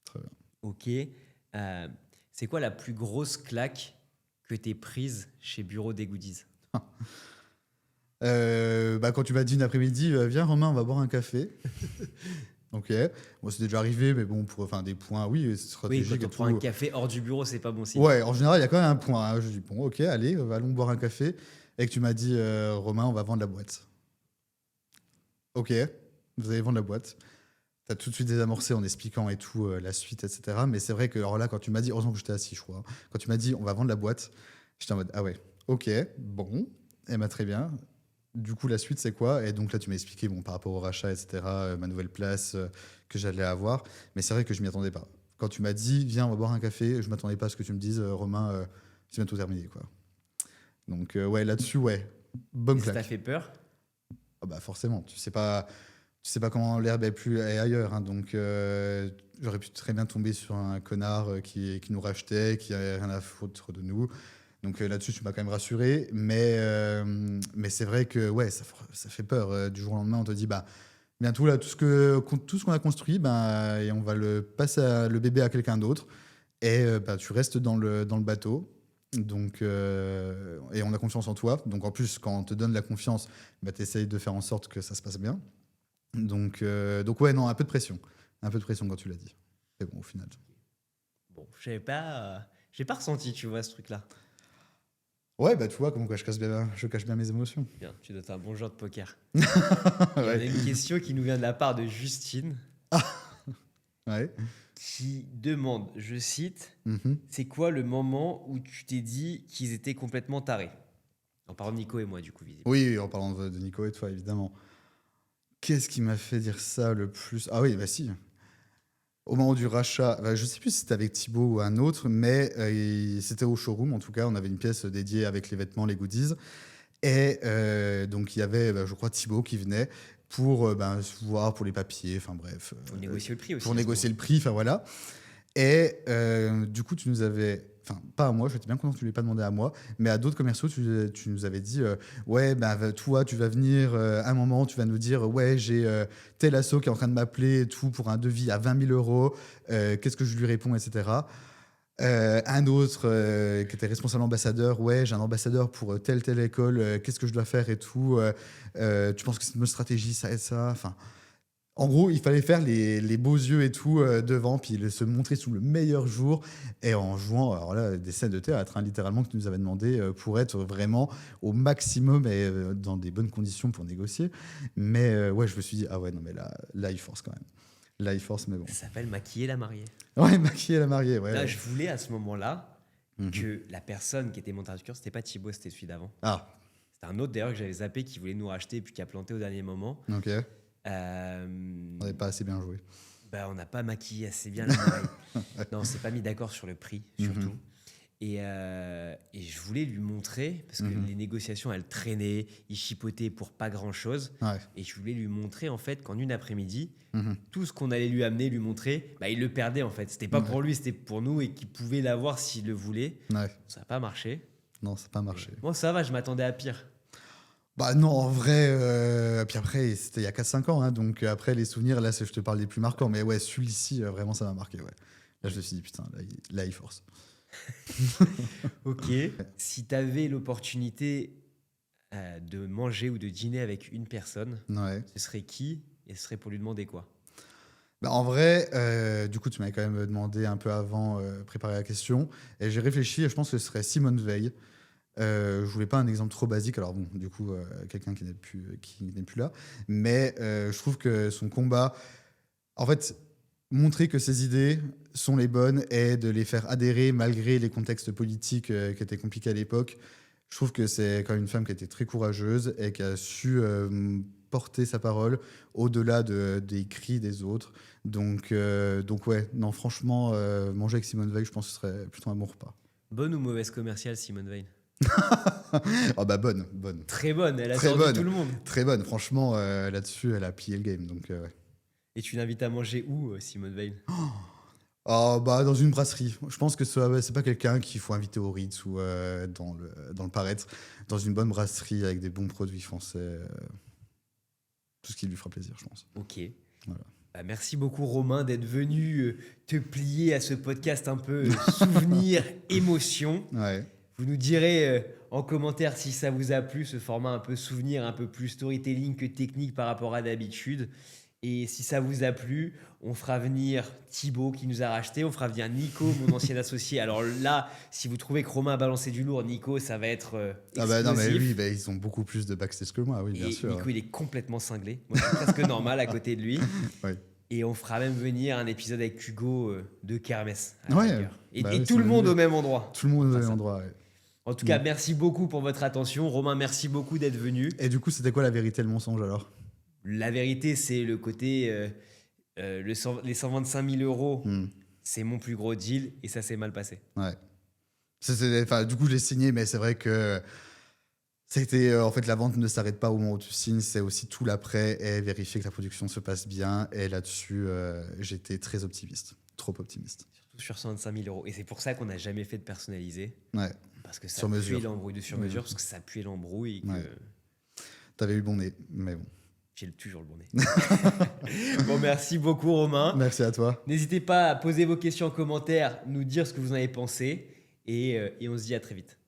Très bien. Ok. C'est quoi la plus grosse claque que tu aies prise chez Bureau des Goodies? Quand tu m'as dit une après-midi, viens Romain, on va boire un café. Ok. Bon, c'était déjà arrivé, mais bon, pour des points, oui, stratégique. Oui, quand on prend un café hors du bureau, c'est pas bon signe. Ouais, en général, il y a quand même un point. Je dis, bon, ok, allez, allons boire un café. et que tu m'as dit Romain, on va vendre la boîte. Ok, vous allez vendre la boîte. Tu as tout de suite désamorcé en expliquant et tout, la suite, etc. Mais c'est vrai que alors là, quand tu m'as dit, heureusement que j'étais assis, je crois, quand tu m'as dit on va vendre la boîte, j'étais en mode ah ouais, ok, bon, eh ben, très bien. Du coup, la suite, c'est quoi? Et donc là, tu m'as expliqué bon, par rapport au rachat, etc., ma nouvelle place que j'allais avoir. Mais c'est vrai que je m'y attendais pas. Quand tu m'as dit viens, on va boire un café, je m'attendais pas à ce que tu me dises Romain, c'est bientôt terminé, quoi. Donc ouais, là-dessus, ouais, bonne Ça t'a claque. fait peur? Ah bah forcément, tu sais pas comment l'herbe est ailleurs, hein, donc j'aurais pu très bien tomber sur un connard qui nous rachetait, qui avait rien à foutre de nous. Donc là-dessus, tu m'as quand même rassuré, mais c'est vrai que ouais, ça fait peur. Du jour au lendemain, on te dit bah bientôt là, tout ce qu'on a construit, bah, et on va le passer le bébé à quelqu'un d'autre, et bah, tu restes dans le bateau. Donc, et on a confiance en toi. Donc en plus, quand on te donne la confiance, bah, tu essayes de faire en sorte que ça se passe bien. Donc ouais, non, un peu de pression. Un peu de pression quand tu l'as dit. Mais bon, au final. Bon, j'ai pas ressenti, tu vois, ce truc-là. Ouais, bah tu vois, comment quoi, je cache bien mes émotions. Bien, tu dois être un bon joueur de poker. Et on a Ouais. une question qui nous vient de la part de Justine, Ouais. qui demande, je cite, Mhm. c'est quoi le moment où tu t'es dit qu'ils étaient complètement tarés? En parlant de Nico et moi, du coup, visiblement. Oui, en parlant de Nico et toi, évidemment. Qu'est-ce qui m'a fait dire ça le plus? Ah oui, bah si. Au moment du rachat, bah, je sais plus si c'était avec Thibaut ou un autre, mais c'était au showroom en tout cas. On avait une pièce dédiée avec les vêtements, les goodies. Et donc il y avait, bah, je crois, Thibaut qui venait pour ben, se voir pour les papiers, enfin bref. Pour négocier le prix aussi. Pour à ce négocier moment. le prix, enfin voilà. Et du coup, tu nous avais, enfin pas à moi, j'étais bien content que tu ne l'aies pas demandé à moi, mais à d'autres commerciaux, tu nous avais dit, ouais, ben toi, tu vas venir un moment, tu vas nous dire, ouais, j'ai tel asso qui est en train de m'appeler et tout pour un devis à 20 000 euros, qu'est-ce que je lui réponds, etc. Un autre qui était responsable ambassadeur, ouais, j'ai un ambassadeur pour telle école, qu'est-ce que je dois faire et tout, tu penses que c'est une bonne stratégie, ça et ça, enfin. En gros, il fallait faire les beaux yeux et tout devant, puis se montrer sous le meilleur jour, et en jouant alors là, des scènes de théâtre, hein, littéralement, que tu nous avais demandé pour être vraiment au maximum et dans des bonnes conditions pour négocier. Mais ouais, je me suis dit, ah ouais, non, mais là il force quand même. Là, il force, mais bon. Ça s'appelle maquiller la mariée. Ouais, maquiller la mariée, ouais. Là, Ouais. je voulais à ce moment-là Mhm. que la personne qui était mon traducteur, c'était pas Thibaut, c'était celui d'avant. Ah, C'était un autre d'ailleurs que j'avais zappé qui voulait nous racheter puis qui a planté au dernier moment. ok. Euh, On n'avait pas assez bien joué. Bah, on n'a pas maquillé assez bien la mariée. Non, on s'est pas mis d'accord sur le prix, surtout. Mhm. Et je voulais lui montrer, parce que les négociations, elles traînaient, ils chipotaient pour pas grand-chose. Ouais. Et je voulais lui montrer, en fait, qu'en une après-midi, Mhm. tout ce qu'on allait lui amener, lui montrer, bah, il le perdait, en fait. C'était pas Ouais. pour lui, c'était pour nous, et qu'il pouvait l'avoir s'il le voulait. Ouais. Ça n'a pas marché. Non, ça n'a pas marché. Moi, ça va, je m'attendais à pire. Bah non, en vrai, puis après, c'était il y a 4-5 ans, hein, donc après, les souvenirs, là, je te parle des plus marquants, mais ouais, celui-ci, vraiment, ça m'a marqué, ouais. Là, je me suis dit, putain, là, il force. Ok. Si tu avais l'opportunité de manger ou de dîner avec une personne, Ouais. ce serait qui et ce serait pour lui demander quoi? Bah, en vrai, du coup, tu m'avais quand même demandé un peu avant, préparer la question, et j'ai réfléchi, et je pense que ce serait Simone Veil. Je voulais pas un exemple trop basique, alors bon, du coup, quelqu'un qui n'est plus là, mais je trouve que son combat, en fait, montrer que ses idées sont les bonnes et de les faire adhérer malgré les contextes politiques qui étaient compliqués à l'époque, je trouve que c'est quand même une femme qui était très courageuse et qui a su porter sa parole au-delà des cris des autres. Donc ouais, non, franchement, manger avec Simone Veil, je pense que ce serait plutôt un bon repas. Bonne ou mauvaise commerciale, Simone Veil? Ah bah bonne. Très bonne, elle a Très sorti bonne. tout le monde. Très bonne, franchement, là-dessus, elle a plié le game. Donc, ouais. Et tu l'invites à manger où, Simone Veil? Ah, bah, dans une brasserie. Je pense que c'est pas quelqu'un qu'il faut inviter au Ritz ou dans le Paraître. Dans une bonne brasserie avec des bons produits français. Tout ce qui lui fera plaisir, je pense. Ok. Voilà. Bah, merci beaucoup, Romain, d'être venu te plier à ce podcast un peu souvenir, émotion. Ouais. Vous nous direz en commentaire si ça vous a plu, ce format un peu souvenir, un peu plus storytelling que technique par rapport à d'habitude. Et si ça vous a plu, on fera venir Thibaut qui nous a racheté, on fera venir Nico, mon ancien associé. Alors là, si vous trouvez que Romain a balancé du lourd, Nico, ça va être Ah bah non, mais explosif. lui, bah, ils ont beaucoup plus de backstage que moi, oui, bien Et sûr. Nico, il est complètement cinglé. Moi, je suis presque normal à côté de lui. Oui. Et on fera même venir un épisode avec Hugo de Kermesse. À la Ouais, rigueur. Et, bah et oui, tout c'est le monde bien. au même endroit. Tout le monde Ça, au même ça. endroit, ouais. En tout cas, merci beaucoup pour votre attention. Romain, merci beaucoup d'être venu. Et du coup, c'était quoi la vérité et le mensonge alors? La vérité, c'est le côté les 125 000 euros, c'est mon plus gros deal et ça s'est mal passé. Ouais. Enfin, du coup, j'ai signé, mais c'est vrai que c'était en fait la vente ne s'arrête pas au moment où tu signes, c'est aussi tout l'après et vérifier que la production se passe bien. Et là-dessus, j'étais très optimiste, trop optimiste. Surtout sur 125 000 euros. Et c'est pour ça qu'on n'a jamais fait de personnalisé. Ouais. Parce que ça Sur puait mesure. l'embrouille de sur mesure, parce que ça puait l'embrouille. Et que... Ouais. T'avais eu le bon nez, mais bon. J'ai toujours le bon nez. Bon, merci beaucoup, Romain. Merci à toi. N'hésitez pas à poser vos questions en commentaire, nous dire ce que vous en avez pensé. Et on se dit à très vite.